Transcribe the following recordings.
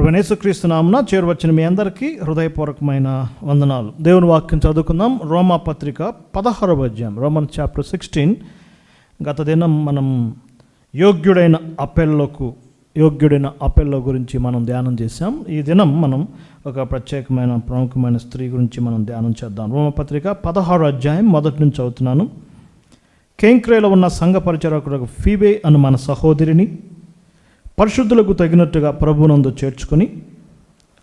ప్రభువైన యేసుక్రీస్తు నామమున చేరువచ్చిన మీ అందరికీ హృదయపూర్వకమైన వందనాలు. దేవుని వాక్యం చదువుకుందాం. రోమా పత్రిక 16వ అధ్యాయం, రోమన్ చాప్టర్ 16. గత దినం మనం యోగ్యుడైన అపెల్లో గురించి మనం ధ్యానం చేశాం. ఈ దినం మనం ఒక ప్రత్యేకమైన ప్రముఖమైన స్త్రీ గురించి మనం ధ్యానం చేద్దాం. రోమా పత్రిక 16వ అధ్యాయం మొదటి నుంచి చదువుతున్నాను. కేంక్రేలో ఉన్న సంఘ పరిచారకుడు ఫీబే అను మన సహోదరిని పరిశుద్ధులకు తగినట్టుగా ప్రభువునందు చేర్చుకొని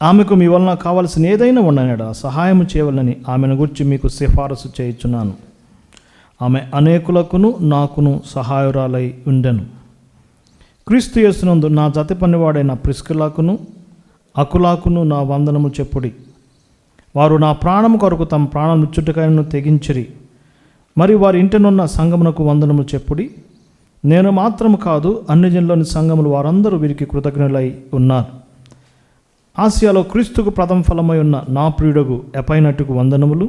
ఆమెకు మీ వలన కావలసిన ఏదైనా ఉండనడా సహాయం చేయవలని ఆమెను గురించి మీకు సిఫారసు చేయుచున్నాను. ఆమె అనేకులకును నాకును సహాయురాలై ఉండెను. క్రీస్తు యేసునందు నా జత పనివాడైన ప్రిస్కిలాకును అకులాకును నా వందనము చెప్పుడి. వారు నా ప్రాణము కొరకు తమ ప్రాణం ఇచ్చుటకైనను తెగించిరి. మరి వారి ఇంటినున్న సంఘమునకు వందనము చెప్పుడి. నేను మాత్రము కాదు, అన్ని జనులోని సంఘములు వారందరూ వీరికి కృతజ్ఞులై ఉన్నారు. ఆసియాలో క్రీస్తుకు ప్రథమ ఫలమై ఉన్న నా ప్రియుడగు ఎపైనట్టుకు వందనములు.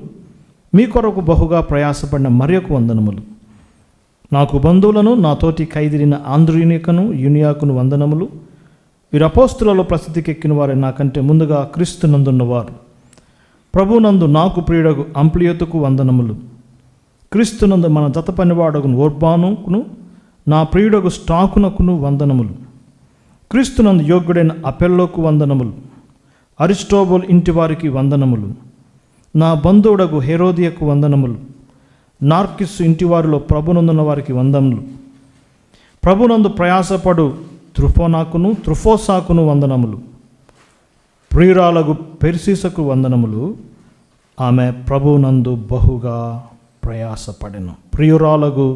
మీ కొరకు బహుగా ప్రయాసపడిన మరియకు వందనములు. నాకు బంధువులను నా తోటి ఖైదీరిన ఆంద్రోనికను యూనియాకును వందనములు. వీరు అపోస్తులలో ప్రసిద్ధికెక్కిన వారే నాకంటే ముందుగా క్రీస్తునందున్నవారు. ప్రభునందు నాకు ప్రియుడగు అంప్లియతుకు వందనములు. క్రీస్తునందు మన జత పనివాడగును ఓర్బానుకును నా ప్రియుడగు స్టాకునకును వందనములు. క్రీస్తునందు యోగ్యుడైన అపెల్లోకు వందనములు. అరిస్టోబుల్ ఇంటి వారికి వందనములు. నా బంధువుడగు హెరోదియకు వందనములు. నార్కిస్సు ఇంటివారిలో ప్రభునందున్న వారికి వందనములు. ప్రభునందు ప్రయాసపడు త్రుఫోసాకును వందనములు. ప్రియురాలగు పెర్సిసకు వందనములు. ఆమె ప్రభునందు బహుగా ప్రయాసపడెను. ప్రియురాలగు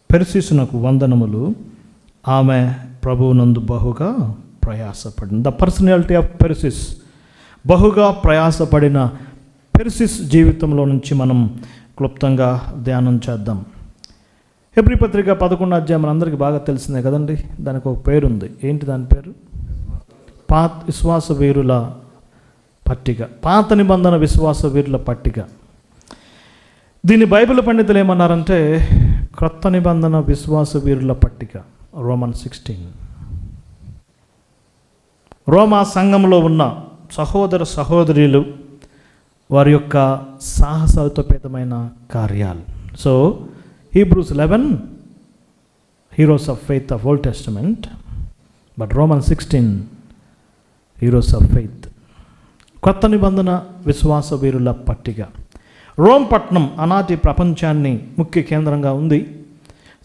పెర్సిసునకు వందనములు. ఆమె ప్రభువునందు బహుగా ప్రయాసపడింది. ద పర్సనాలిటీ ఆఫ్ పెర్సిస్, బహుగా ప్రయాసపడిన పెర్సిస్ జీవితంలో నుంచి మనం క్లుప్తంగా ధ్యానం చేద్దాం. హెబ్రీ పత్రిక 11వ అధ్యాయం మనందరికీ బాగా తెలిసిందే కదండి. దానికి ఒక పేరుంది. ఏంటి దాని పేరు? విశ్వాస వీరుల పట్టిక, పాత నిబంధన విశ్వాస వీరుల పట్టిక. దీన్ని బైబిల్ పండితులు ఏమన్నారంటే క్రొత్త నిబంధన విశ్వాస వీరుల పట్టిక, రోమన్ 16. రోమా సంఘంలో ఉన్న సహోదర సహోదరులు వారి యొక్క సాహసోపేతమైన కార్యాలు. So Hebrews 11 heroes of faith of old testament, but Roman 16 heroes of faith, కొత్త నిబంధన విశ్వాస వీరుల పట్టిక. రోమ్ పట్టణం ఆనాటి ప్రపంచాన్ని ముఖ్య కేంద్రంగా ఉంది.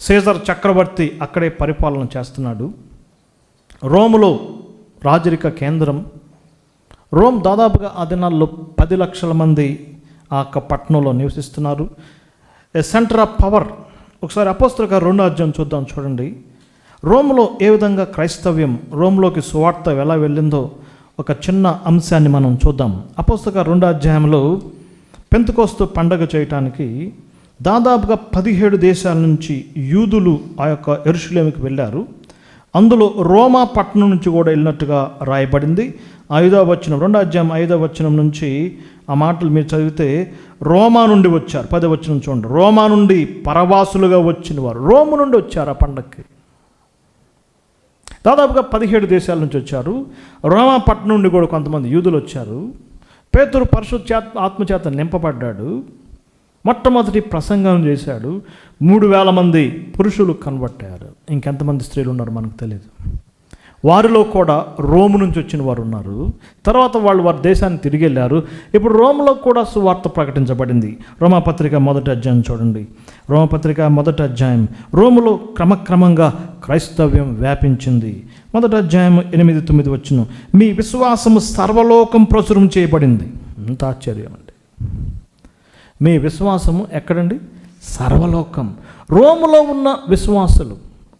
సీజర్ చక్రవర్తి అక్కడే పరిపాలన చేస్తున్నాడు. రోములో రాజరిక కేంద్రం. రోమ్ దాదాపుగా ఆ దినాల్లో 10 లక్షల మంది ఆ యొక్క పట్టణంలో నివసిస్తున్నారు. ఏ సెంటర్ ఆఫ్ పవర్. ఒకసారి అపోస్తలుల 2వ అధ్యాయం చూద్దాం. చూడండి, రోమ్లో ఏ విధంగా క్రైస్తవ్యం రోమ్లోకి సువార్త ఎలా వెళ్ళిందో ఒక చిన్న అంశాన్ని మనం చూద్దాం. అపోస్తలుల 2వ అధ్యాయంలో పెంతెకోస్తు పండగ చేయటానికి దాదాపుగా 17 దేశాల నుంచి యూదులు ఆ యొక్క యెరూషలేముకి వెళ్ళారు. అందులో రోమా పట్టణం నుంచి కూడా వెళ్ళినట్టుగా రాయబడింది. 5వ వచనం, 2వ అధ్యాయం 5వ వచనం నుంచి ఆ మాటలు మీరు చదివితే రోమా నుండి వచ్చారు. 10వ వచనం చూడండి. రోమా నుండి పరవాసులుగా వచ్చిన వారు రోము నుండి వచ్చారు ఆ పండగకి. దాదాపుగా 17 దేశాల నుంచి వచ్చారు. రోమా పట్టణం నుండి కూడా కొంతమంది యూదులు వచ్చారు. పేతురు పరిశుద్ధ ఆత్మచేత నింపబడ్డాడు. మొట్టమొదటి ప్రసంగం చేశాడు. 3,000 మంది పురుషులు కన్వర్ట్ అయ్యారు. ఇంకెంతమంది స్త్రీలు ఉన్నారు మనకు తెలియదు. వారిలో కూడా రోము నుంచి వచ్చిన వారు ఉన్నారు. తర్వాత వాళ్ళు వారి దేశాన్ని తిరిగి వెళ్ళారు. ఇప్పుడు రోమ్లో కూడా సువార్త ప్రకటించబడింది. రోమాపత్రిక 1వ అధ్యాయం చూడండి. రోమాపత్రిక 1వ అధ్యాయం. రోములో క్రమక్రమంగా క్రైస్తవ్యం వ్యాపించింది. 1వ అధ్యాయం 8-9 వచనం. మీ విశ్వాసము సర్వలోకం ప్రచురం చేయబడింది. ఎంత ఆశ్చర్యం అండి. మీ విశ్వాసము ఎక్కడండి? సర్వలోకం. రోములో ఉన్న విశ్వాసులు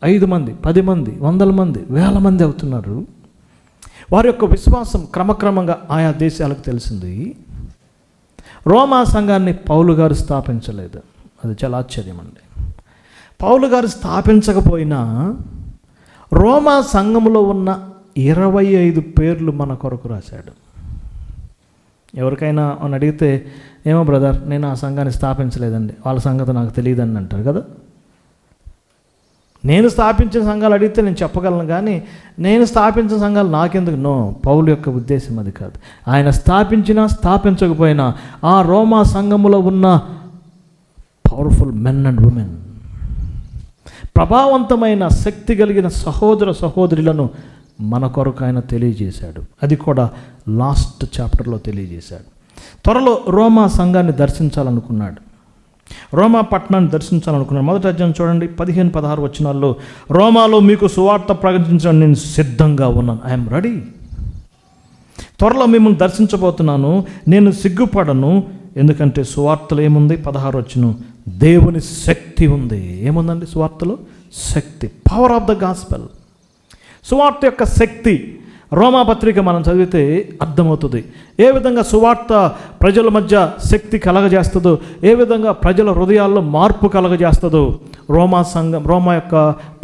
5 మంది, 10 మంది, 100 మంది, 1000 మంది అవుతున్నారు. వారి యొక్క విశ్వాసం క్రమక్రమంగా ఆయా దేశాలకు తెలిసింది. రోమా సంఘాన్ని పౌలు గారు స్థాపించలేదు. అది చాలా ఆశ్చర్యం అండి. పౌలు గారు స్థాపించకపోయినా రోమా సంఘంలో ఉన్న 25 పేర్లు మన కొరకు రాశాడు. ఎవరికైనా అని అడిగితే, ఏమో బ్రదర్, నేను ఆ సంఘాన్ని స్థాపించలేదండి, వాళ్ళ సంగతి నాకు తెలియదని అంటారు కదా. నేను స్థాపించిన సంఘాలు అడిగితే నేను చెప్పగలను, కానీ నేను స్థాపించిన సంఘాలు నాకెందుకు? నో, పౌలు యొక్క ఉద్దేశం అది కాదు. ఆయన స్థాపించినా స్థాపించకపోయినా ఆ రోమా సంఘములో ఉన్న పవర్ఫుల్ మెన్ అండ్ ఉమెన్, ప్రభావవంతమైన శక్తి కలిగిన సహోదర సహోదరులను మన కొరకు ఆయన తెలియజేశాడు. అది కూడా లాస్ట్ చాప్టర్లో తెలియజేశాడు. త్వరలో రోమా సంఘాన్ని దర్శించాలనుకున్నాడు, రోమా పట్టణాన్ని దర్శించాలనుకున్నాడు. మొదటి అధ్యాయం చూడండి, 15-16 వచనాల్లో, రోమాలో మీకు సువార్త ప్రకటించడం నేను సిద్ధంగా ఉన్నాను. I'm ready. త్వరలో మిమ్మల్ని దర్శించబోతున్నాను, నేను సిగ్గుపడను. ఎందుకంటే సువార్తలో ఏముంది? 16 వచనం, దేవుని శక్తి ఉంది. ఏముందండి సువార్తలో? శక్తి, పవర్ ఆఫ్ ద గాస్పెల్. సువార్త యొక్క శక్తి రోమాపత్రిక మనం చదివితే అర్థమవుతుంది. ఏ విధంగా సువార్త ప్రజల మధ్య శక్తి కలగజేస్తుందో, ఏ విధంగా ప్రజల హృదయాల్లో మార్పు కలగజేస్తుందో రోమా యొక్క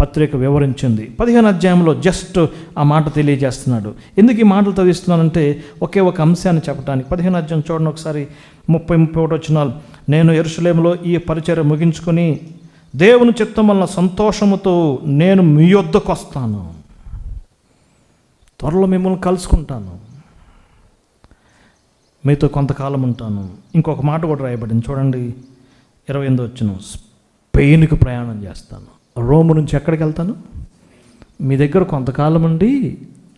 పత్రిక వివరించింది. 15 అధ్యాయంలో జస్ట్ ఆ మాట తెలియజేస్తున్నాడు. ఎందుకు ఈ మాటలు చదివిస్తున్నానంటే ఒకే ఒక అంశాన్ని చెప్పడానికి. 15 అధ్యాయం చూడండి ఒకసారి, 30-31 వచనాలు. నేను యెరూషలేములో ఈ పరిచర్య ముగించుకొని దేవుని చిత్తం వలన సంతోషముతో నేను మీ యొద్దకు వస్తాను. త్వరలో మిమ్మల్ని కలుసుకుంటాను, మీతో కొంతకాలం ఉంటాను. ఇంకొక మాట కూడా రాయబడింది చూడండి, 28 వచనం, స్పెయిన్కి ప్రయాణం చేస్తాను. రోమ్ నుంచి ఎక్కడికి వెళ్తాను? మీ దగ్గర కొంతకాలం ఉండి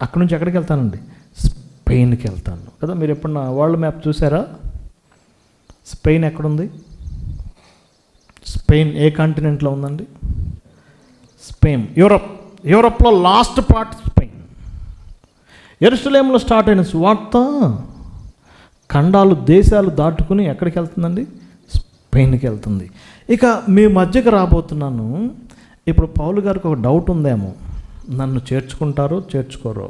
అక్కడి నుంచి ఎక్కడికి వెళ్తానండి? స్పెయిన్కి వెళ్తాను కదా. మీరు ఎప్పుడన్నా వరల్డ్ మ్యాప్ చూసారా? స్పెయిన్ ఎక్కడుంది? స్పెయిన్ ఏ కాంటినెంట్లో ఉందండి? స్పెయిన్ యూరప్లో లాస్ట్ పార్ట్ స్పెయిన్. యెరూషలేములో స్టార్ట్ అయిన సువార్త ఖండాలు దేశాలు దాటుకుని ఎక్కడికి వెళ్తుందండి? స్పెయిన్కి వెళ్తుంది. ఇక మీ మధ్యకి రాబోతున్నాను. ఇప్పుడు పౌలు గారికి ఒక డౌట్ ఉందేమో, నన్ను చేర్చుకుంటారో చేర్చుకోరో?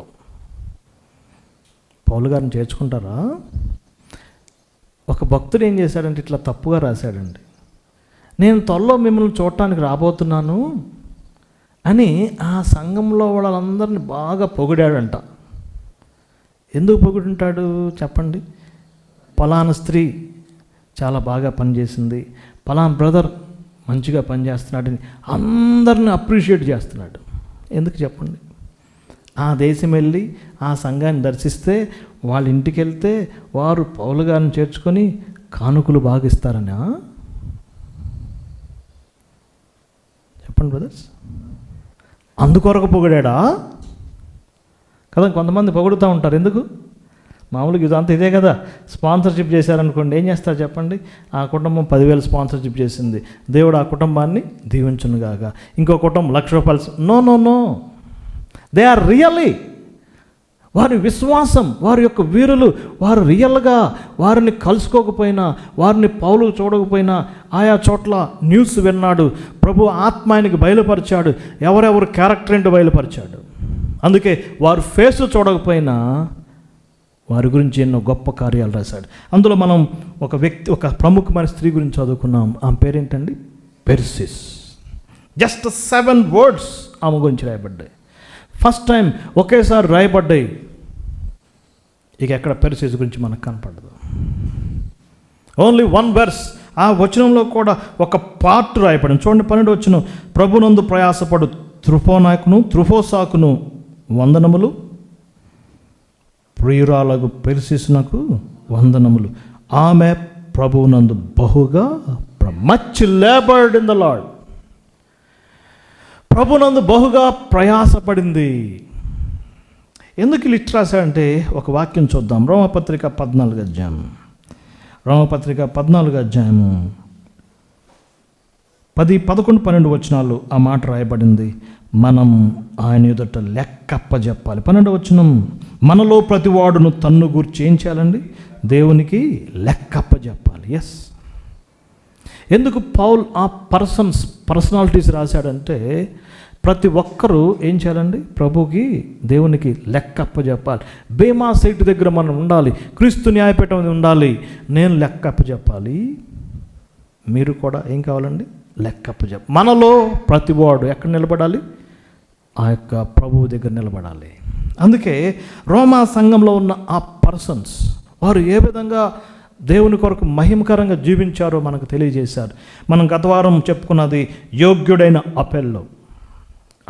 పౌలు గారిని చేర్చుకుంటారా? ఒక భక్తుడు ఏం చేశాడంటే ఇట్లా తప్పుగా రాశాడండి, నేను త్వరలో మిమ్మల్ని చూడటానికి రాబోతున్నాను అని ఆ సంఘంలో వాళ్ళందరినీ బాగా పొగిడాడంట. ఎందుకు పొగుడుంటాడు చెప్పండి? పలానా స్త్రీ చాలా బాగా పనిచేసింది, పలానా బ్రదర్ మంచిగా పనిచేస్తున్నాడని అందరిని అప్రిషియేట్ చేస్తున్నాడు. ఎందుకు చెప్పండి? ఆ దేశం వెళ్ళి ఆ సంఘాన్ని దర్శిస్తే, వాళ్ళ ఇంటికి వెళ్తే వారు పౌలు గారిని చేర్చుకొని కానుకలు బాగా ఇస్తారని చెప్పండి బ్రదర్స్. అందుకొరకు పొగిడాడా కదా? కొంతమంది పొగుడుతూ ఉంటారు. ఎందుకు? మామూలుగా ఇదంతా ఇదే కదా. స్పాన్సర్షిప్ చేశారనుకోండి, ఏం చేస్తారు చెప్పండి? ఆ కుటుంబం 10,000 స్పాన్సర్షిప్ చేసింది, దేవుడు ఆ కుటుంబాన్ని దీవించునుగాక. ఇంకో కుటుంబం ₹1,00,000. నో, దే ఆర్ రియల్లీ, వారి విశ్వాసం, వారి యొక్క వీరులు, వారు రియల్గా వారిని కలుసుకోకపోయినా, వారిని పౌలు చూడకపోయినా, ఆయా చోట్ల న్యూస్ విన్నాడు, ప్రభు ఆత్మ ఆయనకి బయలుపరిచాడు, ఎవరెవరు క్యారెక్టర్ ఏంటో బయలుపరిచాడు. అందుకే వారు ఫేస్ చూడకపోయినా వారి గురించి ఎన్నో గొప్ప కార్యాలు రాశాడు. అందులో మనం ఒక ప్రముఖమైన స్త్రీ గురించి చదువుకున్నాం. ఆమె పేరేంటండి? పెర్సిస్. జస్ట్ 7 words ఆమె గురించి రాయబడ్డాయి. ఫస్ట్ టైం ఒకేసారి రాయబడ్డాయి. ఇక ఎక్కడ పెర్సిస్ గురించి మనకు కనపడదు. Only 1 verse. ఆ వచనంలో కూడా ఒక పార్ట్ రాయబడింది. చూడండి 12వ వచనం, ప్రభునందు ప్రయాసపడు త్రుఫోసాకును వందనములు, ప్రియురాలకు పెర్సిస్నకు వందనములు. ఆమె ప్రభువునందు బహుగా much laboured in the lord, ప్రభునందు బహుగా ప్రయాసపడింది. ఎందుకు లిస్ట్ రాశాడంటే ఒక వాక్యం చూద్దాం. రోమపత్రిక 14వ అధ్యాయం, రోమపత్రిక 14వ అధ్యాయము 10, 11, 12 వచనాలు ఆ మాట రాయబడింది. మనం ఆయన ఎదుట లెక్కప్ప చెప్పాలి. 12వ వచనం, మనలో ప్రతివాడును తన్ను గురించి ఏం చేయాలండి? దేవునికి లెక్కప్ప చెప్పాలి. ఎస్. ఎందుకు పౌల్ ఆ పర్సనాలిటీస్ రాశాడంటే, ప్రతి ఒక్కరూ ఏం చేయాలండి? ప్రభుకి దేవునికి లెక్కప్ప చెప్పాలి. బేమా సైట్ దగ్గర మనం ఉండాలి, క్రీస్తు న్యాయపీఠం ఉండాలి, నేను లెక్కప్ప చెప్పాలి. మీరు కూడా ఏం కావాలండి? లెక్కప్ప చెప్పాలి. మనలో ప్రతివాడు ఎక్కడ నిలబడాలి? ఆ యొక్క ప్రభువు దగ్గర నిలబడాలి. అందుకే రోమా సంఘంలో ఉన్న ఆ పర్సన్స్ వారు ఏ విధంగా దేవుని కొరకు మహిమకరంగా జీవించారో మనకు తెలియజేశారు. మనం గత వారం చెప్పుకున్నది యోగ్యుడైన అపెల్లో.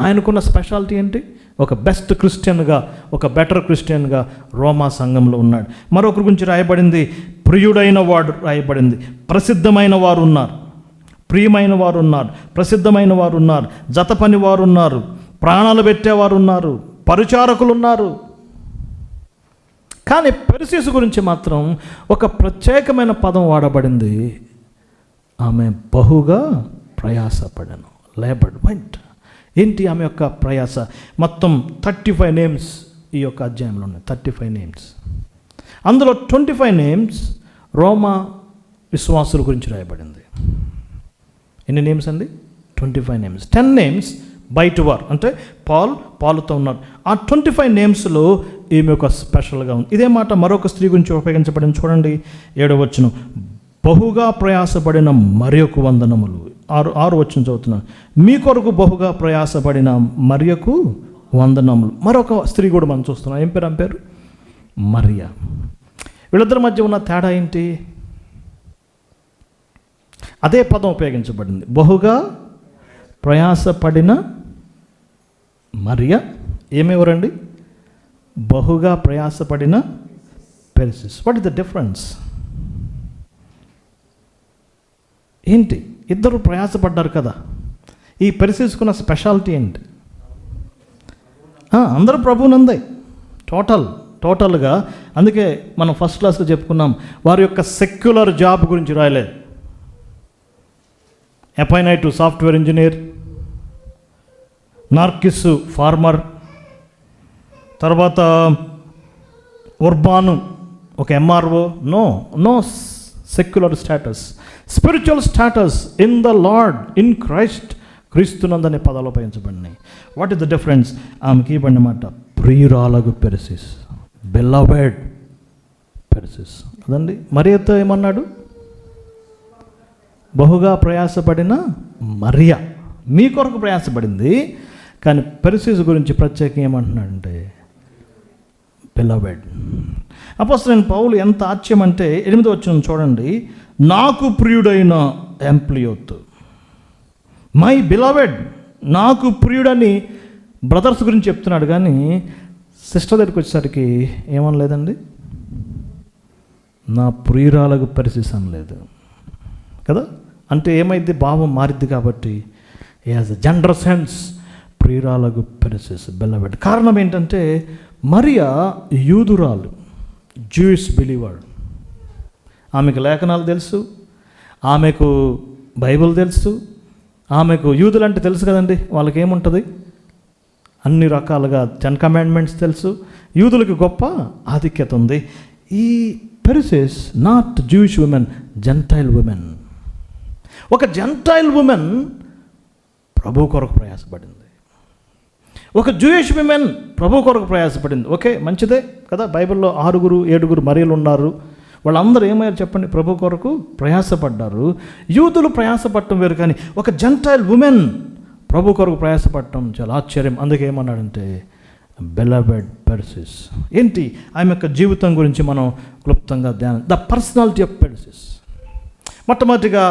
ఆయనకున్న స్పెషాలిటీ ఏంటి? ఒక బెస్ట్ క్రిస్టియన్గా, ఒక బెటర్ క్రిస్టియన్గా రోమా సంఘంలో ఉన్నాడు. మరొకరి గురించి రాయబడింది, ప్రియుడైన వాడు రాయబడింది. ప్రసిద్ధమైన వారు ఉన్నారు, ప్రియమైన వారు ఉన్నారు, ప్రసిద్ధమైన వారు ఉన్నారు, జత పని వారు ఉన్నారు, ప్రాణాలు పెట్టేవారు ఉన్నారు, పరిచారకులు ఉన్నారు. కానీ పెర్సిస్ గురించి మాత్రం ఒక ప్రత్యేకమైన పదం వాడబడింది. ఆమె బహుగా ప్రయాసపడను, లేబర్డ్ వెంట్. ఏంటి ఆమె యొక్క ప్రయాస? మొత్తం 35 నేమ్స్ ఈ యొక్క అధ్యాయంలో ఉన్నాయి. 35 నేమ్స్. అందులో 25 నేమ్స్ రోమా విశ్వాసుల గురించి రాయబడింది. ఎన్ని నేమ్స్ అండి? 25 నేమ్స్. 10 నేమ్స్ బయట వారు, అంటే పాలుతో ఉన్నారు. ఆ 25 నేమ్స్లో ఈమె ఒక స్పెషల్గా ఉంది. ఇదే మాట మరొక స్త్రీ గురించి ఉపయోగించబడింది. చూడండి 7వ వచనం, బహుగా ప్రయాసపడిన మరియకు వందనములు. 6వ వచనం చదువుతున్నాను, మీ కొరకు బహుగా ప్రయాసపడిన మరియకు వందనములు. మరొక స్త్రీ కూడా మనం చూస్తున్నాం. ఏం పేరు? ఆమె పేరు మరియ. వీళ్ళిద్దరి మధ్య ఉన్న తేడా ఏంటి? అదే పదం ఉపయోగించబడింది, బహుగా ప్రయాసపడిన మరియ. ఏమెవరండి? బహుగా ప్రయాసపడిన Persis. What is the difference? ఏంటి? ఇద్దరు ప్రయాసపడ్డారు కదా. ఈ పెర్సిస్కున్న స్పెషాలిటీ ఏంటి? అందరూ ప్రభువునందే, టోటల్గా. అందుకే మనం ఫస్ట్ క్లాస్లో చెప్పుకున్నాం, వారి యొక్క సెక్యులర్ జాబ్ గురించి రాయలేదు. ఎపైనైటు సాఫ్ట్వేర్ ఇంజనీర్, నార్కిస్ ఫార్మర్, తర్వాత ఉర్బాను ఒక MRO. No secular status, spiritual status in the Lord, in Christ. క్రీస్తునందనే పదాలు ఉపయోగించబడినాయి. What is the difference? ఆమెకి ఇవ్వండి మాట, ప్రియురాలగు పెర్సిస్, బెలవెడ్ పెర్సిస్. అదండి. మరియతో ఏమన్నాడు? బహుగా ప్రయాసపడిన మరియ, మీ కొరకు ప్రయాసపడింది. కానీ పెర్సిస్ గురించి ప్రత్యేకంగా ఏమంటున్నాడంటే బెలవెడ్. అపోస్తలుడైన పౌలు ఎంత ఆశ్చర్యం అంటే 8వ వచనం చూడండి, నాకు ప్రియుడైన ఎంప్లియోత్, మై బిలవెడ్, నాకు ప్రియుడని బ్రదర్స్ గురించి చెప్తున్నాడు. కానీ సిస్టర్ దగ్గరికి వచ్చేసరికి ఏమనలేదండి, నా ప్రియురాలకు పెర్సిస్ అనలేదు కదా. అంటే ఏమైంది? భావం మారిద్ది. కాబట్టి యాజ్ అ జెండర్ సెన్స్ ప్రియురాలకు పెర్సిస్, బెలవెడ్. కారణం ఏంటంటే మరియా యూదురాలు, జూయిష్ బిలీవర్. ఆమెకు లేఖనాలు తెలుసు, ఆమెకు బైబిల్ తెలుసు, ఆమెకు యూదులు అంటే తెలుసు కదండి. వాళ్ళకి ఏముంటుంది? అన్ని రకాలుగా 10 కమాండ్మెంట్స్ తెలుసు. యూదులకు గొప్ప ఆధిక్యత ఉంది. ఈ పెర్సిస్ not Jewish women, gentile women. ఒక జెంటైల్ ఉమెన్ ప్రభు కొరకు ప్రయాసపడింది. ఒక జూయిష్ విమెన్ ప్రభు కొరకు ప్రయాసపడింది. ఓకే, మంచిదే కదా. బైబిల్లో 6, 7 మరియలు ఉన్నారు. వాళ్ళందరూ ఏమయ్యారు చెప్పండి? ప్రభు కొరకు ప్రయాసపడ్డారు. యూదులు ప్రయాసపడటం వేరు, కానీ ఒక జెంటైల్ ఉమెన్ ప్రభు కొరకు ప్రయాసపడటం చాలా ఆశ్చర్యం. అందుకే ఏమన్నాడంటే బెలవెడ్ పెర్సిస్. ఏంటి ఆమె యొక్క జీవితం గురించి మనం క్లుప్తంగా ధ్యానం. The personality of పెర్సిస్. మొట్టమొదటిగా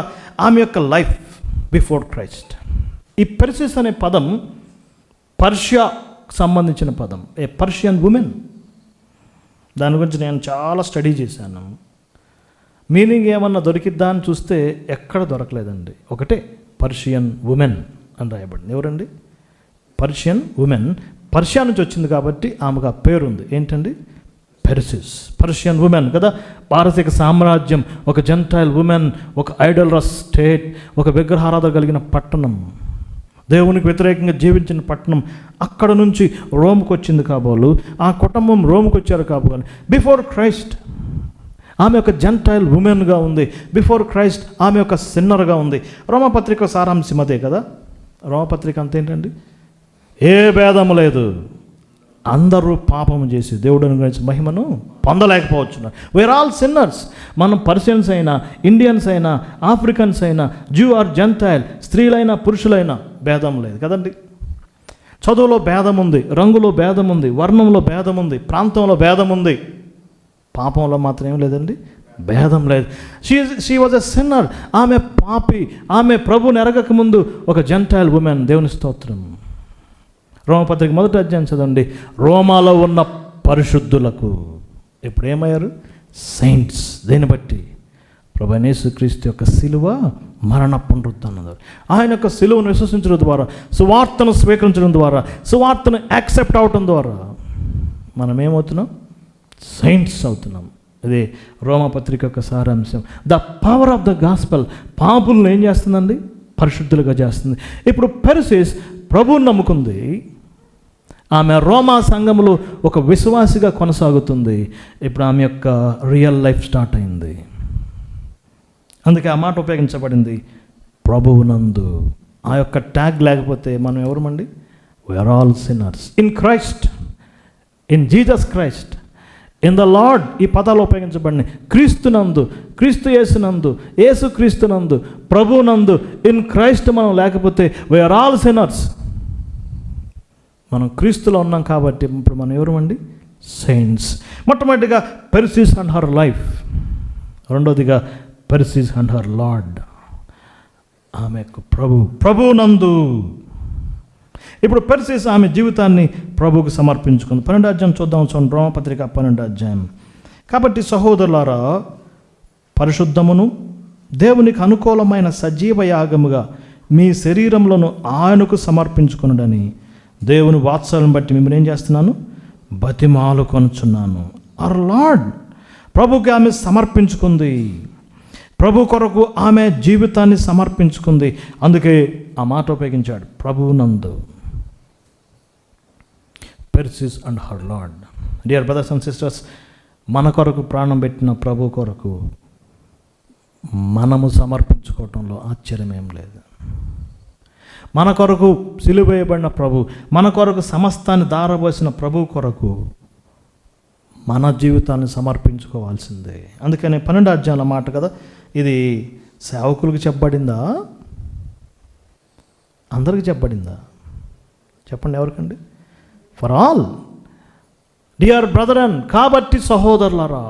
ఆమె యొక్క లైఫ్ బిఫోర్ క్రైస్ట్. ఈ పెర్సిస్ అనే పదం పర్షియాకు సంబంధించిన పదం, ఏ పర్షియన్ ఉమెన్. దాని గురించి నేను చాలా స్టడీ చేశాను. మీనింగ్ ఏమన్నా దొరికిద్దా అని చూస్తే ఎక్కడ దొరకలేదండి. ఒకటే పర్షియన్ ఉమెన్ అని రాయబడింది. ఎవరండి? Persian women. పర్షియా నుంచి వచ్చింది కాబట్టి ఆమెకు ఆ పేరు ఉంది. ఏంటండి? పెర్సిస్, పర్షియన్ ఉమెన్ కదా. పారసీక సామ్రాజ్యం, ఒక జెంటైల్ ఉమెన్, ఒక ఐడల్రస్ స్టేట్, ఒక విగ్రహారాధన కలిగిన పట్టణం, దేవునికి వ్యతిరేకంగా జీవించిన పట్టణం. అక్కడ నుంచి రోమ్కి వచ్చింది కాబోలు, ఆ కుటుంబం రోమ్కి వచ్చారు కాబోలు. బిఫోర్ క్రైస్ట్ ఆమె ఒక జెంటైల్ ఉమెన్గా ఉంది. బిఫోర్ క్రైస్ట్ ఆమె ఒక సిన్నర్గా ఉంది. రోమపత్రిక సారాంశం అదే కదా. రోమపత్రిక అంతేంటండి? ఏ భేదము లేదు, అందరూ పాపము చేసి దేవుడిని గురించి మహిమను పొందలేకపోతున్నారు. We are all sinners. మనం పర్షియన్స్ అయినా, ఇండియన్స్ అయినా, ఆఫ్రికన్స్ అయినా, జ్యూ ఆర్ జెంటైల్, స్త్రీలైనా పురుషులైనా భేదం లేదు కదండి. చదువులో భేదం ఉంది, రంగులో భేదం ఉంది, వర్ణంలో భేదం ఉంది, ప్రాంతంలో భేదం ఉంది. పాపంలో మాత్రం ఏం లేదండి, భేదం లేదు. She was a sinner. ఆమె పాపి. ఆమె ప్రభుని ఎరగక ముందు ఒక జెంటైల్ ఉమెన్. దేవుని స్తోత్రం. రోమపత్రిక 1వ అధ్యాయం చదవండి. రోమాలో ఉన్న పరిశుద్ధులకు ఇప్పుడు ఏమయ్యారు? సెయింట్స్. దేన్ని బట్టి? ప్రభువైన యేసుక్రీస్తు యొక్క శిలువ, మరణ, పునరుత్థానం ద్వారా, ఆయన యొక్క శిలువను విశ్వసించడం ద్వారా, సువార్తను స్వీకరించడం ద్వారా, సువార్తను యాక్సెప్ట్ అవటం ద్వారా మనం ఏమవుతున్నాం? సెయింట్స్ అవుతున్నాం. ఇది రోమపత్రిక యొక్క సారాంశం. The power of the gospel పాపులను ఏం చేస్తుందండి? పరిశుద్ధులుగా చేస్తుంది. ఇప్పుడు పెర్సిస్ ప్రభువుని నమ్ముకుంది. ఆమె రోమా సంఘములో ఒక విశ్వాసిగా కొనసాగుతుంది. ఇప్పుడు ఆమె యొక్క రియల్ లైఫ్ స్టార్ట్ అయింది. అందుకే ఆ మాట ఉపయోగించబడింది, ప్రభువునందు. ఆ యొక్క ట్యాగ్ లేకపోతే మనం ఎవరమండి? We are all sinners in Christ, in Jesus Christ, in the Lord. ఈ పదాలు ఉపయోగించబడినాయి. క్రీస్తునందు, క్రీస్తు యేసునందు, యేసు క్రీస్తునందు, ప్రభువునందు, ఇన్ క్రైస్ట్ మనం లేకపోతే వీఆర్ ఆల్ సిన్నర్స్. మనం క్రీస్తులో ఉన్నాం కాబట్టి ఇప్పుడు మనం ఎవరమండి? సెయింట్స్. మొట్టమొదటిగా పెర్సిస్ అండ్ హర్ లైఫ్, రెండోదిగా పెర్సిస్ అండ్ హర్ లార్డ్. ఆమె యొక్క ప్రభువునందు. ఇప్పుడు పెర్సిస్ ఆమె జీవితాన్ని ప్రభువుకు సమర్పించుకుంది. 12వ అధ్యాయం చూద్దాం. చూడండి, రోమపత్రిక 12వ అధ్యాయం. కాబట్టి సహోదరులారా, పరిశుద్ధమును దేవునికి అనుకూలమైన సజీవ యాగముగా మీ శరీరములను ఆయనకు సమర్పించుకునుడని దేవుని వాత్సల్యం బట్టి మిమ్మల్ని ఏం చేస్తున్నాను? బతిమాలు కొనుచున్నాను. అవర్ లార్డ్, ప్రభుకి ఆమె సమర్పించుకుంది. ప్రభు కొరకు ఆమె జీవితాన్ని సమర్పించుకుంది. అందుకే ఆ మాట ఉపయోగించాడు, ప్రభువునందు. పెర్సిస్ and her lord. Dear brothers and sisters, మన కొరకు ప్రాణం పెట్టిన ప్రభు కొరకు మనము సమర్పించుకోవటంలో ఆశ్చర్యం ఏం లేదు. మన కొరకు సిలువ వేయబడిన ప్రభు, మన కొరకు సమస్తాన్ని దారబోసిన ప్రభు కొరకు మన జీవితాన్ని సమర్పించుకోవాల్సిందే. అందుకని 12వ అధ్యాయంలో మాట కదా, ఇది సేవకులకు చెప్పబడిందా? అందరికి చెప్పబడిందా? చెప్పండి, ఎవరికండి? For all. డియర్ బ్రదరన్, కాబట్టి సహోదరులారా,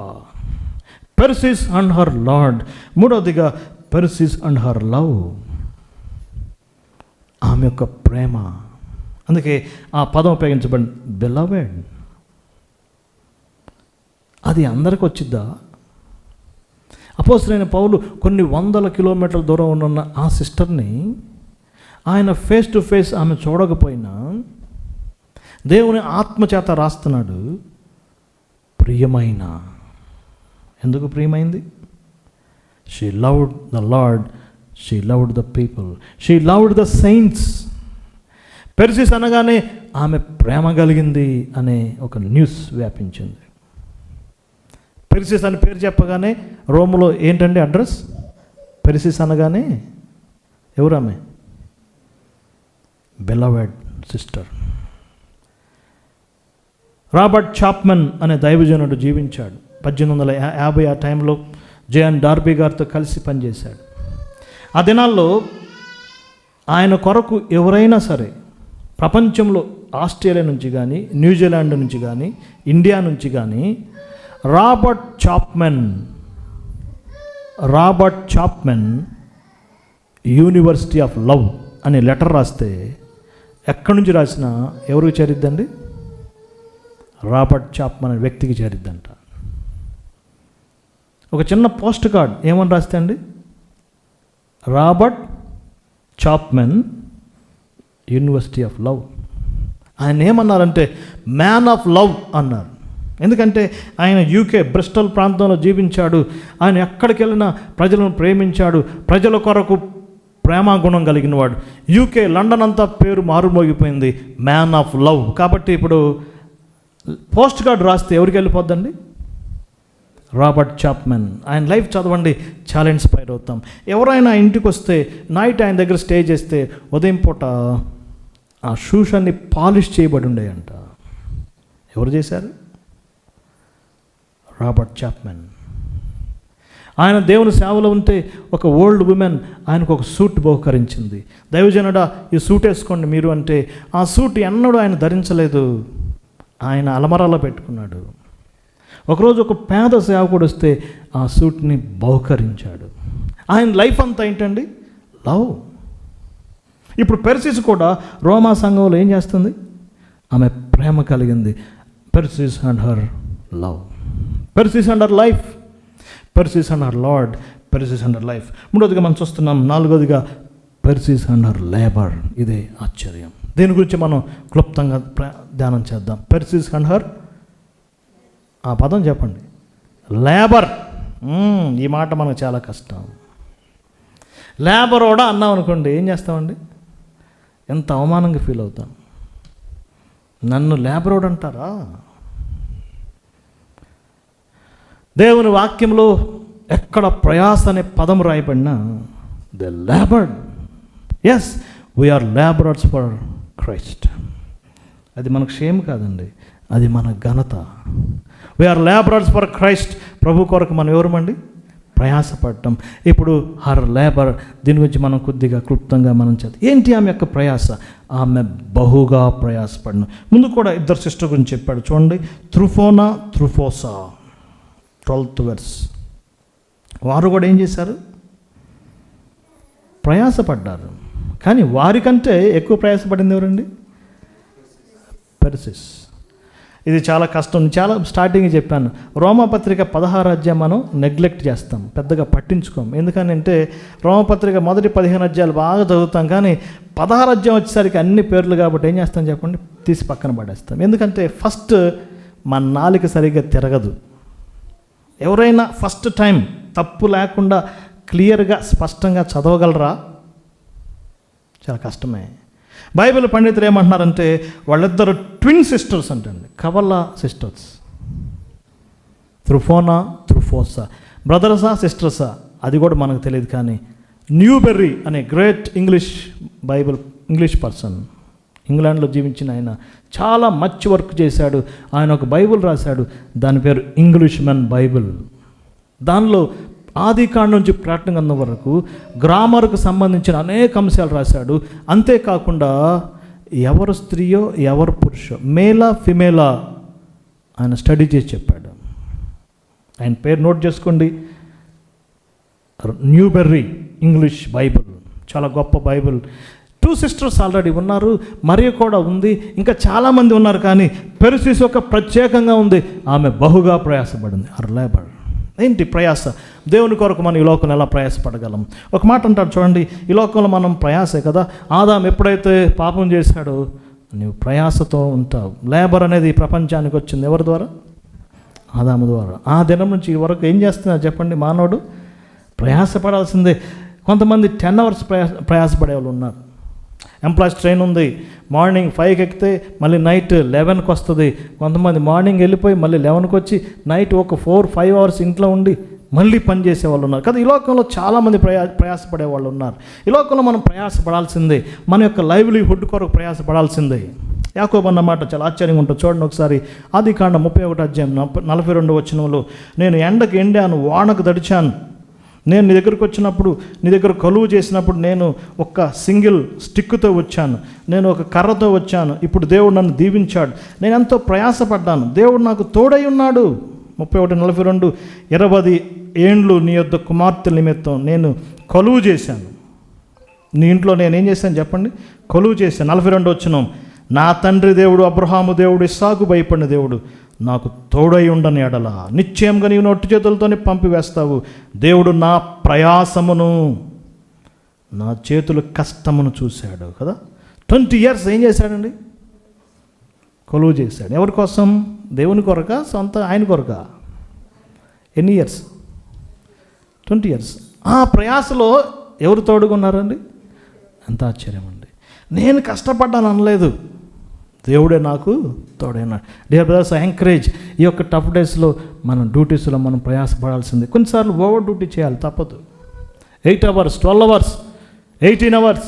పెర్సిస్ అండ్ హర్ లార్డ్. మూడవదిగా పెర్సిస్ అండ్ హర్ లవ్, ఆమె యొక్క ప్రేమ. అందుకే ఆ పదం ఉపయోగించబడింది, బిలవెడ్. అది అందరికి వచ్చిద్దా? అపోస్తలుడైన పౌలు కొన్ని వందల కిలోమీటర్ల దూరం ఉన్న ఆ సిస్టర్ని ఆయన ఫేస్ టు ఫేస్ ఆమె చూడకపోయినా దేవుని ఆత్మచేత రాస్తున్నాడు, ప్రియమైన. ఎందుకు ప్రియమైంది? She loved the Lord, she loved the people, she loved the saints. Persis అనగానే ఆమె ప్రేమ కలిగింది అనే ఒక న్యూస్ వ్యాపించింది. పెర్సిస్ అని పేరు చెప్పగానే రోములో ఏంటండి అడ్రస్? పెర్సిస్ అనగానే ఎవరు ఆమె? బెలవెడ్ సిస్టర్. రాబర్ట్ చాప్మన్ అనే దైవజనుడు జీవించాడు 1850. ఆ టైంలో జేఎన్ డార్బీ గారితో కలిసి పనిచేశాడు. ఆ దినాల్లో ఆయన కొరకు ఎవరైనా సరే ప్రపంచంలో ఆస్ట్రేలియా నుంచి కానీ, న్యూజిలాండ్ నుంచి కానీ, ఇండియా నుంచి కానీ Robert Chapman university of love అనే లెటర్ రాస్తే ఎక్కడి నుంచి రాసినా ఎవరికి చేరిద్దండి? రాబర్ట్ చాప్మన్ అనే వ్యక్తికి చేరిద్దంట. ఒక చిన్న పోస్ట్ కార్డ్ ఏమని రాస్తే అండి, Robert Chapman university of love. ఆయన ఏమన్నారంటే మ్యాన్ ఆఫ్ లవ్ అన్నారు. ఎందుకంటే ఆయన యూకే బ్రిస్టల్ ప్రాంతంలో జీవించాడు. ఆయన ఎక్కడికి వెళ్ళినా ప్రజలను ప్రేమించాడు, ప్రజల కొరకు ప్రేమాగుణం కలిగిన వాడు. యూకే, లండన్ అంతా పేరు మారుమోగిపోయింది మ్యాన్ ఆఫ్ లవ్. కాబట్టి ఇప్పుడు పోస్ట్ కార్డ్ రాస్తే ఎవరికి వెళ్ళిపోద్దండి? Robert Chapman. ఆయన లైఫ్ చదవండి, చాలా ఇన్స్పైర్ అవుతాం. ఎవరైనా ఇంటికి వస్తే నైట్ ఆయన దగ్గర స్టే చేస్తే ఉదయం పూట ఆ షూస్ అన్ని పాలిష్ చేయబడి ఉండేయంట. ఎవరు చేశారు? Robert Chapman. ఆయన దేవుని సేవలో ఉంటే ఒక ఓల్డ్ ఉమెన్ ఆయనకు ఒక సూట్ బహుకరించింది. దైవజనుడా, ఈ సూట్ వేసుకోండి మీరు అంటే ఆ సూట్ ఎన్నడూ ఆయన ధరించలేదు, ఆయన అలమరాలో పెట్టుకున్నాడు. ఒకరోజు ఒక పేద సేవకుడు వస్తే ఆ సూట్ని బహుకరించాడు. ఆయన లైఫ్ అంతా ఏంటండి? లవ్. ఇప్పుడు పెర్సిస్ కూడా రోమా సంఘంలో ఏం చేస్తుంది? ఆమె ప్రేమ కలిగింది. Persis and her love, Persis and her life, Persis and her Lord, Persis and her life. మూడోదిగా మనం చూస్తున్నాం. నాలుగోదిగా పెర్సిస్ అండ్ హర్ లేబర్. ఇదే ఆశ్చర్యం. దీని గురించి మనం క్లుప్తంగా ధ్యానం చేద్దాం. పెర్సిస్ అండ్ హర్, ఆ పదం చెప్పండి, లేబర్. ఈ మాట మనకు చాలా కష్టం. లేబరోడా అన్నాం అనుకోండి, ఏం చేస్తామండి? ఎంత అవమానంగా ఫీల్ అవుతాం. నన్ను లేబరోడ్ అంటారా? దేవుని వాక్యంలో ఎక్కడ ప్రయాస అనే పదం రాయబడినా the laboured. Yes, we are labourers for Christ. అది మనకు షేమ్ కాదండి, అది మన ఘనత. We are labourers for Christ. ప్రభు కొరకు మనం ఎవరమండి? ప్రయాసపడటం. ఇప్పుడు హర్ లేబర్, దీని గురించి మనం కొద్దిగా క్లుప్తంగా మనం చేద్దాం. ఏంటి ఆమె యొక్క ప్రయాస? ఆమె బహుగా ప్రయాసపడిన. ముందు కూడా ఇద్దరు సిస్టర్ గురించి చెప్పాడు చూడండి. త్రుఫోనా, త్రుఫోసా, 12th verse. వారు కూడా ఏం చేశారు? ప్రయాసపడ్డారు. కానీ వారికంటే ఎక్కువ ప్రయాసపడింది ఎవరండి? పెర్సిస్. ఇది చాలా కష్టం. చాలా స్టార్టింగ్ చెప్పాను. రోమాపత్రిక 16వ అధ్యాయం మనం నెగ్లెక్ట్ చేస్తాం, పెద్దగా పట్టించుకోం. ఎందుకనంటే రోమాపత్రిక మొదటి 15 అధ్యాయాలు బాగా చదువుతాం, కానీ 16వ అధ్యాయం వచ్చేసరికి అన్ని పేర్లు కాబట్టి ఏం చేస్తాం చెప్పండి? తీసి పక్కన పడేస్తాం. ఎందుకంటే ఫస్ట్ మన నాలుక సరిగ్గా తిరగదు. ఎవరైనా ఫస్ట్ టైం తప్పు లేకుండా క్లియర్గా స్పష్టంగా చదవగలరా? చాలా కష్టమే. బైబిల్ పండితులు ఏమంటున్నారంటే వాళ్ళిద్దరు ట్విన్ సిస్టర్స్ అంటండి, కవల సిస్టర్స్. త్రుఫోనా, త్రుఫోసా, బ్రదర్సా సిస్టర్సా అది కూడా మనకు తెలియదు. కానీ న్యూబెర్రీ అనే గ్రేట్ ఇంగ్లీష్ పర్సన్, ఇంగ్లాండ్లో జీవించిన ఆయన, చాలా మచ్ వర్క్ చేశాడు. ఆయన ఒక బైబిల్ రాశాడు, దాని పేరు ఇంగ్లీష్ మెన్ బైబిల్. దానిలో ఆది కాండం నుంచి ప్రకటన గ్రంథం వరకు గ్రామర్కు సంబంధించిన అనేక అంశాలు రాశాడు. అంతేకాకుండా ఎవరు స్త్రీయో ఎవరు పురుషో, మేలా ఫిమేలా ఆయన స్టడీ చేసి చెప్పాడు. ఆయన పేరు నోట్ చేసుకోండి, న్యూబెర్రీ ఇంగ్లీష్ బైబిల్. చాలా గొప్ప బైబిల్. 2 సిస్టర్స్ ఆల్రెడీ ఉన్నారు, మరియు కూడా ఉంది, ఇంకా చాలామంది ఉన్నారు. కానీ పెర్సిస్ ఒక ప్రత్యేకంగా ఉంది. ఆమె బహుగా ప్రయాసపడింది. Her labour. ఏంటి ప్రయాస? దేవుని కొరకు మనం ఈ లోకంలో ఎలా ప్రయాసపడగలం? ఒక మాట అంటారు చూడండి, ఈ లోకంలో మనం ప్రయాసే కదా. ఆదాం ఎప్పుడైతే పాపం చేశాడో నువ్వు ప్రయాసతో ఉంటావు. లేబర్ అనేది ప్రపంచానికి వచ్చింది ఎవరి ద్వారా? ఆదాము ద్వారా. ఆ దినం నుంచి ఈ వరకు ఏం చేస్తున్నారు చెప్పండి? మానవుడు ప్రయాసపడాల్సిందే. కొంతమంది 10 hours ప్రయాసపడే వాళ్ళు ఉన్నారు. ఎంప్లాయీస్ ట్రైన్ ఉంది, మార్నింగ్ 5కి ఎక్కితే మళ్ళీ నైట్ 11కి వస్తుంది. కొంతమంది మార్నింగ్ వెళ్ళిపోయి మళ్ళీ 11కి వచ్చి నైట్ ఒక 4-5 hours ఇంట్లో ఉండి మళ్ళీ పని చేసే వాళ్ళు ఉన్నారు కదా. ఈ లోకంలో చాలామంది ప్రయాసపడే వాళ్ళు ఉన్నారు. ఈ లోకంలో మనం ప్రయాసపడాల్సిందే, మన యొక్క లైవ్లీహుడ్ కొరకు ప్రయాసపడాల్సిందే. యాకోబు అన్న మాట చాలా ఆశ్చర్యంగా ఉంటుంది. చూడండి ఒకసారి ఆది కాండం 31వ అధ్యాయం 42వ వచనంలో, నేను ఎండకు ఎండాను, వానకు తడిచాను. నేను నీ దగ్గరకు వచ్చినప్పుడు, నీ దగ్గర కొలువు చేసినప్పుడు నేను ఒక సింగిల్ స్టిక్తో వచ్చాను, నేను ఒక కర్రతో వచ్చాను. ఇప్పుడు దేవుడు నన్ను దీవించాడు. నేను ఎంతో ప్రయాసపడ్డాను, దేవుడు నాకు తోడై ఉన్నాడు. 31:42, 20 ఏండ్లు నీ యొద్ద కుమార్తెల నిమిత్తం నేను కొలువు చేశాను. నీ ఇంట్లో నేనేం చేశాను చెప్పండి? కొలువు చేశాను. 42 వచనం, నా తండ్రి దేవుడు అబ్రహాము దేవుడు, ఇస్సాకు భయపడిన దేవుడు నాకు తోడై ఉండని ఎడల నిశ్చయంగా నీవు నొట్టి చేతులతోనే పంపివేస్తావు. దేవుడు నా ప్రయాసమును, నా చేతుల కష్టమును చూశాడు కదా. 20 years ఏం చేశాడండి? కొలువు చేశాడు. ఎవరి కోసం? దేవుని కొరక, సొంత ఆయన కొరక? ఎన్ని ఇయర్స్? 20 years. ఆ ప్రయాసలో ఎవరు తోడుగున్నారండి? ఎంత ఆశ్చర్యం అండి. నేను కష్టపడ్డాను అనలేదు, దేవుడే నాకు తోడైనాడు. Dear brothers, encourage. ఈ యొక్క టఫ్ డేస్లో మనం డ్యూటీస్లో మనం ప్రయాసపడాల్సిందే. కొన్నిసార్లు ఓవర్ డ్యూటీ చేయాలి, తప్పదు. 8 hours, 12 hours, 18 hours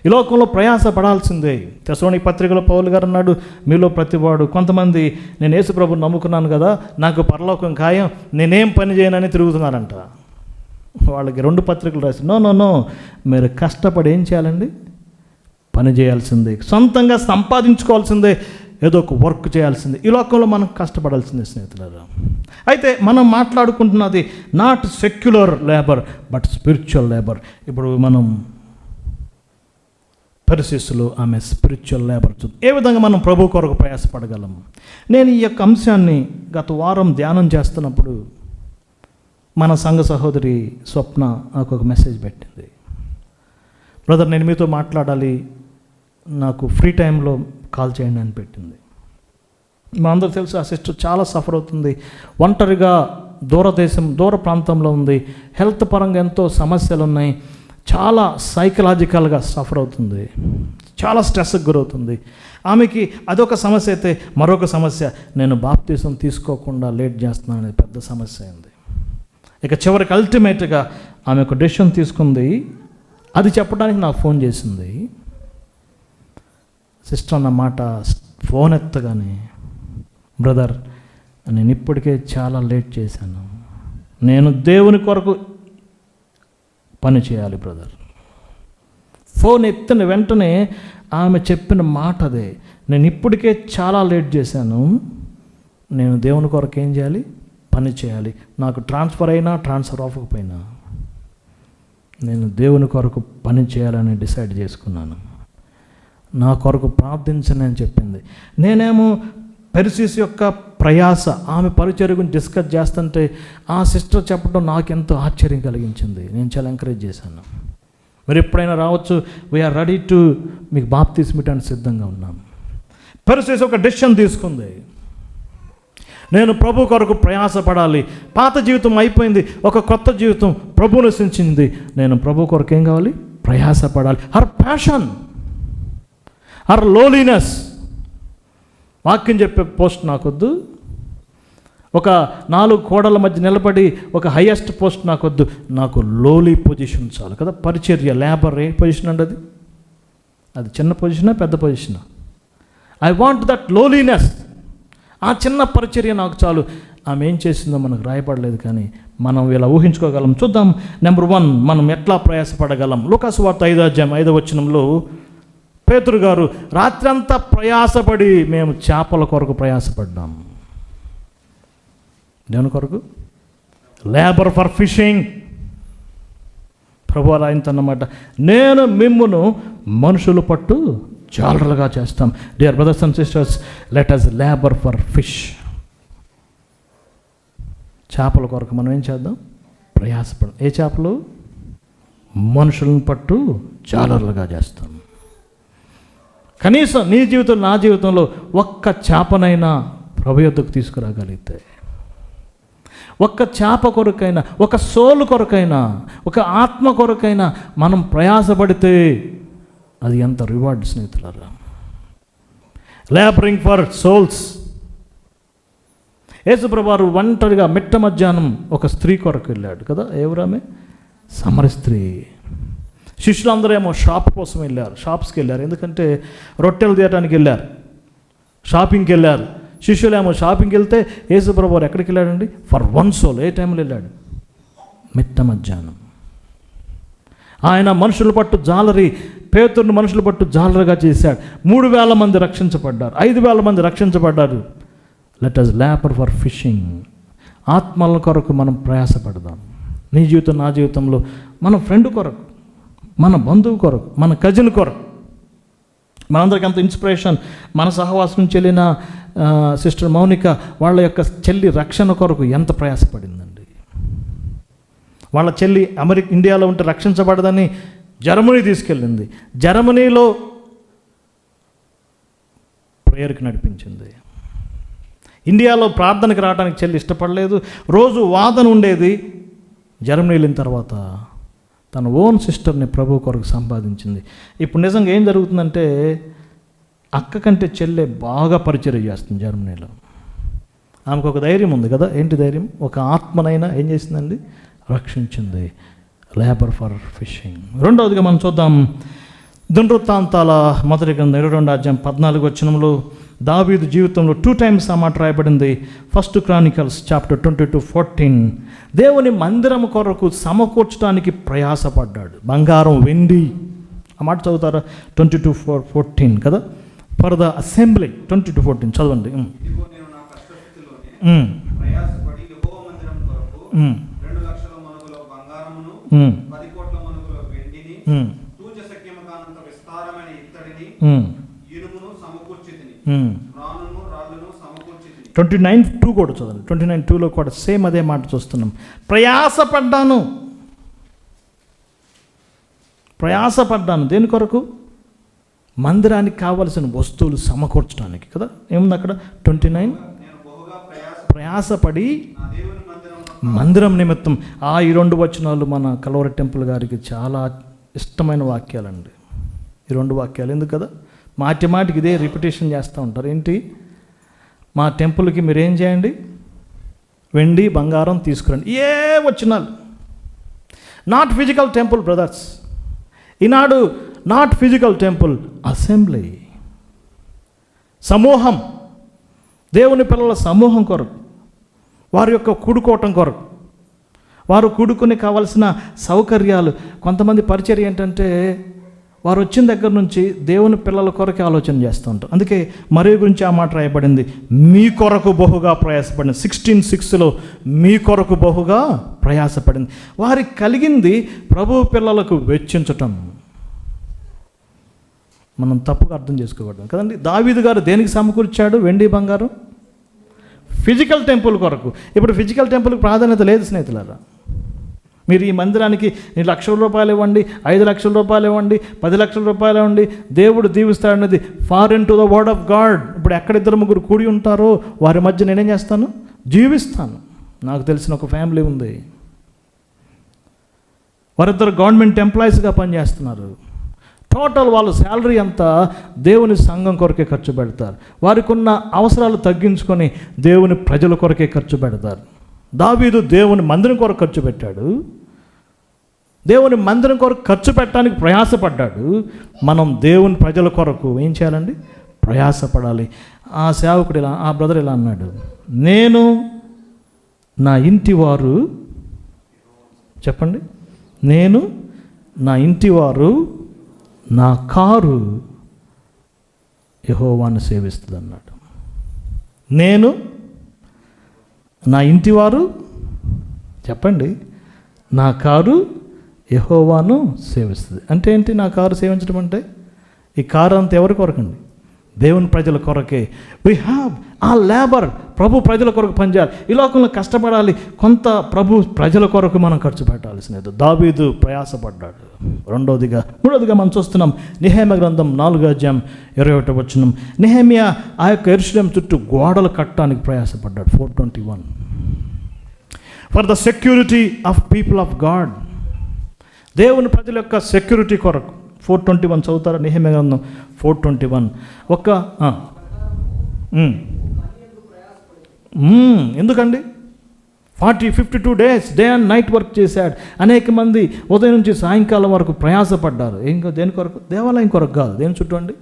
ఈ లోకంలో ప్రయాసపడాల్సిందే. తెస్సలోనికీ పత్రికలో పౌలు గారు అన్నాడు, మీలో ప్రతివాడు, కొంతమంది నేను యేసుప్రభుని నమ్ముకున్నాను కదా, నాకు పరలోకం ఖాయం, నేనేం పని చేయనని తిరుగుతున్నారంట. వాళ్ళకి 2 పత్రికలు రాసి, నో, మీరు కష్టపడి ఏం చేయాలండి? పని చేయాల్సిందే, సొంతంగా సంపాదించుకోవాల్సిందే, ఏదో ఒక వర్క్ చేయాల్సిందే. ఈ లోకంలో మనం కష్టపడాల్సిందే స్నేహితులారా. అయితే మనం మాట్లాడుకుంటున్నది not secular labour but spiritual labour. ఇప్పుడు మనం పెర్సిస్లో ఆమె స్పిరిచువల్ లేబర్. ఏ విధంగా మనం ప్రభు కొరకు ప్రయాసపడగలము? నేను ఈ యొక్క అంశాన్ని గత వారం ధ్యానం చేస్తున్నప్పుడు మన సంఘ సహోదరి స్వప్న నాకు ఒక మెసేజ్ పెట్టింది. బ్రదర్, నేను మీతో మాట్లాడాలి, నాకు ఫ్రీ టైంలో కాల్ చేయండి అని పెట్టింది. మా అందరూ తెలుసు, ఆ సిస్టర్ చాలా సఫర్ అవుతుంది, ఒంటరిగా దూర ప్రాంతంలో ఉంది, హెల్త్ పరంగా ఎంతో సమస్యలు ఉన్నాయి, చాలా సైకలాజికల్గా సఫర్ అవుతుంది, చాలా స్ట్రెస్కి గురవుతుంది. ఆమెకి అదొక సమస్య అయితే మరొక సమస్య, నేను బాప్తీసం తీసుకోకుండా లేట్ చేస్తున్నాను అనేది పెద్ద సమస్య అయింది. ఇక చివరికి అల్టిమేట్గా ఆమె ఒక డెసిషన్ తీసుకుంది. అది చెప్పడానికి నాకు ఫోన్ చేసింది. సిస్టర్ అన్న మాట ఫోన్ ఎత్తగానే, బ్రదర్ నేను ఇప్పటికే చాలా లేట్ చేశాను, నేను దేవుని కొరకు పని చేయాలి బ్రదర్. ఫోన్ ఎత్తిన వెంటనే ఆమె చెప్పిన మాట అదే, నేను ఇప్పటికే చాలా లేట్ చేశాను, నేను దేవుని కొరకు ఏం చేయాలి? పని చేయాలి. నాకు ట్రాన్స్ఫర్ అయినా ట్రాన్స్ఫర్ అవ్వకపోయినా నేను దేవుని కొరకు పని చేయాలని డిసైడ్ చేసుకున్నాను, నా కొరకు ప్రార్థించని అని చెప్పింది. నేనేమో పెర్సిస్ యొక్క ప్రయాస, ఆమె పరిచర్య గురించి డిస్కస్ చేస్తుంటే ఆ సిస్టర్ చెప్పడం నాకెంతో ఆశ్చర్యం కలిగించింది. నేను చాలా ఎంకరేజ్ చేశాను. మీరు ఎప్పుడైనా రావచ్చు, వీఆర్ రెడీ టు మీకు బాప్తీసం ఇవ్వడానికి సిద్ధంగా ఉన్నాం. పెర్సిస్ ఒక డెసిషన్ తీసుకుంది, నేను ప్రభు కొరకు ప్రయాసపడాలి. పాత జీవితం అయిపోయింది, ఒక కొత్త జీవితం ప్రభువును సించింది. నేను ప్రభు కొరకు ఏం కావాలి? ప్రయాసపడాలి. Her passion, her lowliness. వాక్యం చెప్పే పోస్ట్ నాకొద్దు, ఒక 4 గోడల మధ్య నిలబడి ఒక హైయెస్ట్ పోస్ట్ నాకొద్దు, నాకు లోలీ పొజిషన్ చాలు కదా. పరిచర్య, లేబర్ ఏ పొజిషన్ అండి? అది చిన్న పొజిషనా పెద్ద పొజిషనా? I want that lowliness. ఆ చిన్న పరిచర్య నాకు చాలు. ఆమె ఏం చేసిందో మనకు రాయబడలేదు, కానీ మనం ఇలా ఊహించుకోగలం. చూద్దాం. నెంబర్ 1, మనం ఎట్లా ప్రయాసపడగలం? లూకాసు వార్త 5వ అధ్యాయం 5వ వచనంలో పేతురు గారు, రాత్రంతా ప్రయాసపడి మేము చేపల కొరకు ప్రయాసపడ్డాం. దేని కొరకు? Labour for fishing. ప్రభు రాయించన్నమాట, నేను మిమ్మును మనుషులు పట్టు జాలరులుగా చేస్తాం. Dear brothers and sisters, let us labour for fish. చేపల కొరకు మనం ఏం చేద్దాం? ప్రయాసపడదాం. ఏ చేపలు? మనుషులను పట్టు జాలరులుగా చేస్తాం. కనీసం నీ జీవితం, నా జీవితంలో ఒక్క చేపనైనా ప్రభు యొద్దకు తీసుకురాగలిగితే, ఒక్క చేప కొరకైనా, ఒక సోలు కొరకైనా, ఒక ఆత్మ కొరకైనా మనం ప్రయాసపడితే అది ఎంత రివార్డ్ స్నేహితులారా. Labouring for souls. యేసుప్రభువారు ఒంటరిగా మిట్ట మధ్యాహ్నం ఒక స్త్రీ కొరకు వెళ్ళాడు కదా. ఎవరామె? సమర స్త్రీ. శిష్యులందరూ ఏమో షాప్ కోసం వెళ్ళారు, షాప్స్కి వెళ్ళారు. ఎందుకంటే రొట్టెలు తీయడానికి వెళ్ళారు, షాపింగ్కి వెళ్ళారు. శిష్యులేమో షాపింగ్కి వెళ్తే యేసుప్రభువారు ఎక్కడికి వెళ్ళాడండి? For 1 soul. ఏ టైంలో వెళ్ళాడు? మిట్ట మధ్యాహ్నం. ఆయన మనుషుల పట్టు జాలరి, పేతురును మనుషుల పట్టు జాలరిగా చేశాడు. 3000 మంది రక్షించబడ్డారు, 5000 మంది రక్షించబడ్డారు. Let us labour for fishing. ఆత్మల కొరకు మనం ప్రయాసపడదాం. నీ జీవితం, నా జీవితంలో మన ఫ్రెండ్ కొరకు, మన బంధువు కొరకు, మన కజిన్ కొరకు. మనందరికీ అంత ఇన్స్పిరేషన్. మన సహవాసం నుంచి వెళ్ళిన సిస్టర్ మౌనిక వాళ్ళ యొక్క చెల్లి రక్షణ కొరకు ఎంత ప్రయాసపడిందండి. వాళ్ళ చెల్లి ఇండియాలో ఉంటే రక్షించబడదని జర్మనీ తీసుకెళ్ళింది. జర్మనీలో ప్రేయర్కి నడిపించింది. ఇండియాలో ప్రార్థనకి రావడానికి చెల్లి ఇష్టపడలేదు, రోజు వాదన ఉండేది. జర్మనీ వెళ్ళిన తర్వాత తన ఓన్ సిస్టర్ని ప్రభు కొరకు సంపాదించింది. ఇప్పుడు నిజంగా ఏం జరుగుతుందంటే, అక్క కంటే చెల్లె బాగా పరిచర్య చేస్తుంది జర్మనీలో. ఆమెకు ఒక ధైర్యం ఉంది కదా. ఏంటి ధైర్యం? ఒక ఆత్మనైనా ఏం చేసిందండి? రక్షించింది. Labour for fishing. రెండవదిగా మనం చూద్దాం. దినవృత్తాంతాల మొదటి గ్రంథం 22వ అధ్యాయం 14వ వచనంలో దావీదు జీవితంలో 2 times ఆ మాట రాయబడింది. 1 Chronicles chapter 22:14. దేవుని మందిరం కొరకు సమకూర్చడానికి ప్రయాసపడ్డాడు. బంగారం, వెండి. ఆ మాట చదువుతారా? 22:14 కదా. ఫర్ ద అసెంబ్లీ 22:14 చదవండి. ఇనుమును సమకూర్చితిని, ఉమ్. రాళ్ళను సమకూర్చితిని. 29:2 కూడా చూడండి. 29:2లో కూడా సేమ్ అదే మాట చూస్తున్నాం. ప్రయాసపడ్డాను దేని కొరకు? మందిరానికి కావలసిన వస్తువులు సమకూర్చడానికి కదా. ఏముంది అక్కడ? 29 నేను బహుగా ప్రయాసపడి నా దేవుని మందిరమును మందిరం నిమిత్తం. ఈ 2 వచనాలు మన కలవరి టెంపుల్ గారికి చాలా ఇష్టమైన వాక్యాలండి. ఈ 2 వాక్యాలు ఎందుకు కదా, మాటికి ఇదే రిపిటేషన్ చేస్తూ ఉంటారు. ఏంటి? మా టెంపుల్కి మీరు ఏం చేయండి? వెండి బంగారం తీసుకురండి. ఏ వచనాలు! Not physical temple brothers. Eenadu not physical temple, assembly, సమూహం, దేవుని పిల్లల సమూహం కొరకు, వారి యొక్క కూడుకోవటం కొరకు, వారు కూడుకుని కావలసిన సౌకర్యాలు. కొంతమంది పరిచర్య ఏంటంటే వారు వచ్చిన దగ్గర నుంచి దేవుని పిల్లల కొరకే ఆలోచన చేస్తూ ఉంటారు. అందుకే మరి గురించి ఆ మాట రాయబడింది, మీ కొరకు బహుగా ప్రయాసపడింది. 16:6లో మీ కొరకు బహుగా ప్రయాసపడింది. వారికి కలిగింది ప్రభు పిల్లలకు వెచ్చించటం. మనం తప్పుగా అర్థం చేసుకోకూడదు కదండి. దావీదు గారు దేనికి సమకూర్చాడు వెండి బంగారం? ఫిజికల్ టెంపుల్ కొరకు. ఇప్పుడు ఫిజికల్ టెంపుల్కి ప్రాధాన్యత లేదు స్నేహితులారా. మీరు ఈ మందిరానికి ₹1,00,000 ఇవ్వండి, ₹5,00,000 ఇవ్వండి, ₹10,00,000 ఇవ్వండి, దేవుడు దీవిస్తాడన్నది foreign to the word of God. ఇప్పుడు ఎక్కడ 2-3 కూడి ఉంటారో వారి మధ్య నేనేం చేస్తాను? జీవిస్తాను. నాకు తెలిసిన ఒక ఫ్యామిలీ ఉంది, వారిద్దరు గవర్నమెంట్ ఎంప్లాయీస్గా పనిచేస్తున్నారు. టోటల్ వాళ్ళ శాలరీ అంతా దేవుని సంఘం కొరకే ఖర్చు పెడతారు. వారికి ఉన్న అవసరాలు తగ్గించుకొని దేవుని ప్రజల కొరకే ఖర్చు పెడతారు. దావీదు దేవుని మందిరం కొరకు ఖర్చు పెట్టాడు. దేవుని మందిరం కొరకు ఖర్చు పెట్టడానికి ప్రయాసపడ్డాడు. మనం దేవుని ప్రజల కొరకు ఏం చేయాలండి? ప్రయాసపడాలి. ఆ సేవకుడు ఇలా, ఆ బ్రదర్ ఇలా అన్నాడు, నేను నా ఇంటి వారు, చెప్పండి, నేను నా ఇంటి వారు, నా కారు యెహోవాను సేవిస్తుంది అన్నాడు. నేను నా ఇంటివారు, చెప్పండి, నా కారు యెహోవాను సేవిస్తుంది. అంటే ఏంటి నా కారు సేవించడం అంటే? ఈ కారు అంతా ఎవరి కొరకండి? దేవుని ప్రజల కొరకే. వీ హ్యావ్ ఆ లేబర్, ప్రభు ప్రజల కొరకు పనిచేయాలి. ఈ లోకంలో కష్టపడాలి, కొంత ప్రభు ప్రజల కొరకు మనం ఖర్చు పెట్టాల్సినది. దావీదు ప్రయాసపడ్డాడు. మూడవదిగా మనం చూస్తున్నాం నెహెమ్యా గ్రంథం 4:21. నెహెమ్యా ఆ యొక్క యెరూషలేము చుట్టూ గోడలు కట్టడానికి ప్రయాసపడ్డాడు. 4:21 for the security of people of God. దేవుని ప్రజల యొక్క సెక్యూరిటీ కొరకు. 4:21 చదువుతారా? నెహెమ్యా గ్రంథం 4:21. ఎందుకండి? 52 days day and night work చేశాడు. అనేక మంది ఉదయం నుంచి సాయంకాలం వరకు ప్రయాసపడ్డారు. దేని కొరకు? దేవాలయం కొరకు కాదు. దేని చుట్టూ అండి?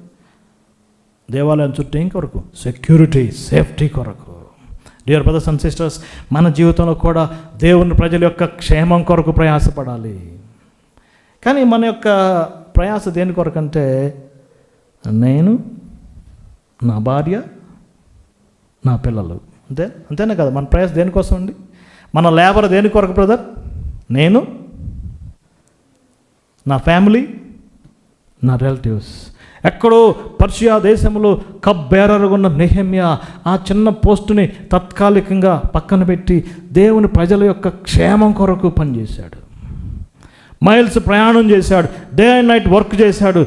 దేవాలయం చుట్టూ ఏం కొరకు? సెక్యూరిటీ, సేఫ్టీ కొరకు. డియర్ బ్రదర్స్ అండ్ సిస్టర్స్, మన జీవితంలో కూడా దేవుని ప్రజల యొక్క క్షేమం కొరకు ప్రయాసపడాలి. కానీ మన యొక్క ప్రయాస దేని కొరకు అంటే, నేను, నా భార్య, నా పిల్లలు, అంతేనా కదా? మన ప్రయాస దేనికోసం అండి? మన లేబర్ దేని కొరకు బ్రదర్? నేను, నా ఫ్యామిలీ, నా రిలేటివ్స్. ఎక్కడో పర్షియా దేశంలో కప్ బేరర్గా ఉన్న నెహెమ్యా ఆ చిన్న పోస్టుని తాత్కాలికంగా పక్కన పెట్టి దేవుని ప్రజల యొక్క క్షేమం కొరకు పనిచేశాడు. మైల్స్ ప్రయాణం చేశాడు, డే అండ్ నైట్ వర్క్ చేశాడు.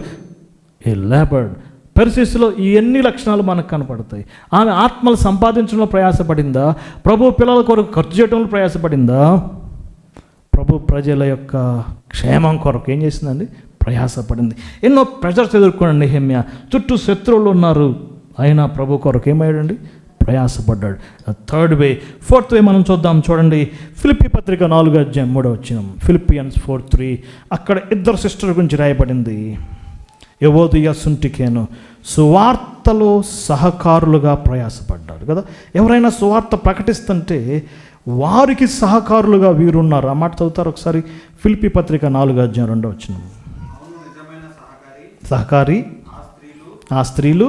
ఏ లేబర్డ్. పెర్సిస్లో ఈ ఎన్ని లక్షణాలు మనకు కనపడతాయి. ఆమె ఆత్మలు సంపాదించడంలో ప్రయాసపడిందా? ప్రభు పిల్లల కొరకు ఖర్చు చేయడంలో ప్రయాసపడిందా? ప్రభు ప్రజల యొక్క క్షేమం కొరకు ఏం చేసిందండి? ప్రయాసపడింది. ఎన్నో ప్రెషర్స్ ఎదుర్కొన్నాడు నెహెమ్యా. చుట్టూ శత్రువులు ఉన్నారు, అయినా ప్రభు కొరకు ఏమయ్యాడండి? ప్రయాసపడ్డాడు. థర్డ్ వే. ఫోర్త్ వే మనం చూడండి. ఫిలిప్పీ పత్రిక 4:3. ఫిలిపియన్స్ 4:3. అక్కడ 2 సిస్టర్ గురించి రాయబడింది. యెవోదియ సుంటికేను సువార్తలో సహకారులుగా ప్రయాసపడ్డాడు కదా. ఎవరైనా సువార్త ప్రకటిస్తుంటే వారికి సహకారులుగా వీరున్నారు. ఆ మాట చదువుతారు ఒకసారి. ఫిలిప్పీ పత్రిక 4:2. సహకారి ఆ స్త్రీలు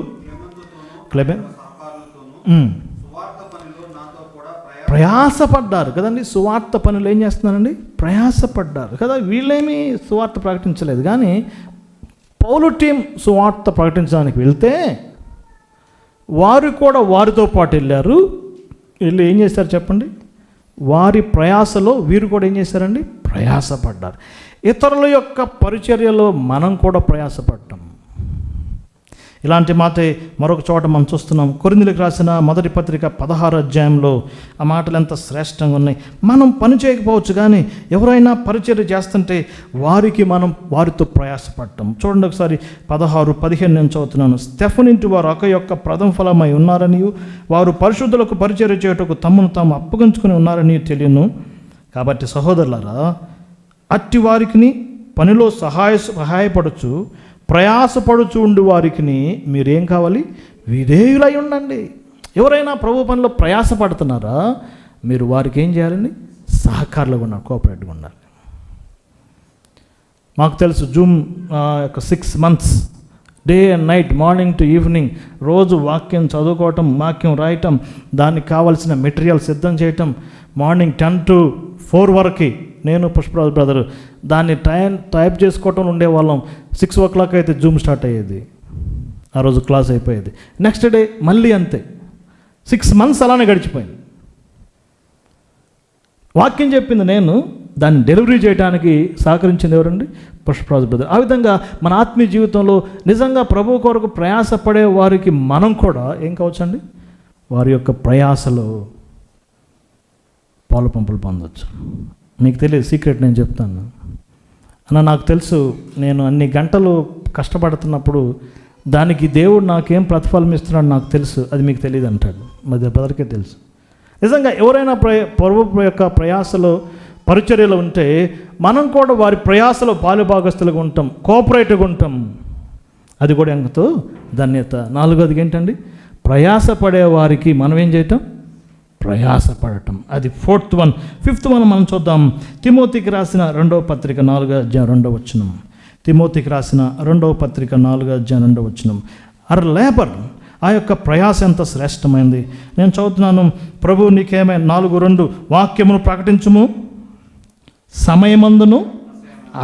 ప్రయాసపడ్డారు కదండి. సువార్త పనులు ఏం చేస్తున్నారండి? ప్రయాసపడ్డారు కదా. వీళ్ళేమీ సువార్త ప్రకటించలేదు, కానీ పౌలు టీం సువార్త ప్రకటించడానికి వెళ్తే వారు కూడా వారితో పాటు వెళ్ళారు. వీళ్ళు ఏం చేశారు చెప్పండి? వారి ప్రయాసలో వీరు కూడా ఏం చేశారండి? ప్రయాసపడ్డారు. ఇతరుల యొక్క పరిచర్యలో మనం కూడా ప్రయాసపడ్డాం. ఇలాంటి మాటే మరొక చోట మనం చూస్తున్నాం. కొరింథీయులకు రాసిన మొదటి పత్రిక 16వ అధ్యాయంలో ఆ మాటలు ఎంత శ్రేష్టంగా ఉన్నాయి. మనం పని చేయకపోవచ్చు, కానీ ఎవరైనా పరిచర్య చేస్తుంటే వారితో ప్రయాసపడటం. చూడండి ఒకసారి 16:15 నేను చదువుతున్నాను. స్టెఫెను వారు ఒక యొక్క ప్రథమ ఫలమై ఉన్నారని, వారు పరిశుద్ధులకు పరిచర్య చేయుటకు తమను తాము అప్పగించుకుని ఉన్నారని తెలియను. కాబట్టి సహోదరులారా, అట్టి వారికి పనిలో సహాయపడచ్చు ప్రయాసపడుచు ఉండి వారికి మీరేం కావాలి? విధేయులై ఉండండి. ఎవరైనా ప్రభు పనిలో ప్రయాసపడుతున్నారా, మీరు వారికి ఏం చేయాలండి? సహకారులుగా ఉన్నారు, కోఆపరేటివ్గా ఉండాలి. మాకు తెలుసు జూమ్ యొక్క 6 months day and night, morning to evening రోజు వాక్యం చదువుకోవటం, వాక్యం రాయటం, దానికి కావాల్సిన మెటీరియల్ సిద్ధం చేయటం. మార్నింగ్ 10 to 4 వరకు నేను పుష్పరాజు బ్రదర్ దాన్ని టైప్ చేసుకోవటం ఉండేవాళ్ళం. 6 o'clock అయితే జూమ్ స్టార్ట్ అయ్యేది, ఆ రోజు క్లాస్ అయిపోయేది. నెక్స్ట్ డే మళ్ళీ అంతే. 6 months అలానే గడిచిపోయింది. వాక్యం చెప్పింది నేను, దాన్ని డెలివరీ చేయడానికి సహకరించింది ఎవరండి? పుష్పరాజు బ్రదర్. ఆ విధంగా మన ఆత్మీయ జీవితంలో నిజంగా ప్రభు కొరకు ప్రయాసపడే వారికి మనం కూడా ఏం కావచ్చండి? వారి యొక్క ప్రయాసలో పాలు పంపులు పొందవచ్చు. మీకు తెలియదు, సీక్రెట్ నేను చెప్తాను అన్న. నాకు తెలుసు, నేను అన్ని గంటలు కష్టపడుతున్నప్పుడు దానికి దేవుడు నాకేం ప్రతిఫలం ఇస్తున్నాడు నాకు తెలుసు, అది మీకు తెలియదు అంటాడు. మరి బ్రదర్కే తెలుసు. నిజంగా ఎవరైనా ప్రభు యొక్క ప్రయాసలో పరిచర్యలో ఉంటే మనం కూడా వారి ప్రయాసలో పాలుభాగస్తులుగా ఉంటాం, కోఆపరేటివ్గా ఉంటాం. అది కూడా ఎంతో ధన్యత. 4వది ఏంటండి? ప్రయాసపడే వారికి మనం ఏం చేయటం? ప్రయాసపడటం. అది 4th one. 5th one మనం చూద్దాం. తిమోతికి రాసిన 2వ పత్రిక 4వ అధ్యాయం 2వ వచనం. తిమోతికి రాసిన 2వ పత్రిక 4వ అధ్యాయం 2వ వచనం. అర్ లేబర్, ఆ యొక్క ప్రయాస ఎంత శ్రేష్టమైంది. నేను చదువుతున్నాను. ప్రభు నీకేమే 4:2 వాక్యమును ప్రకటించుము, సమయమందును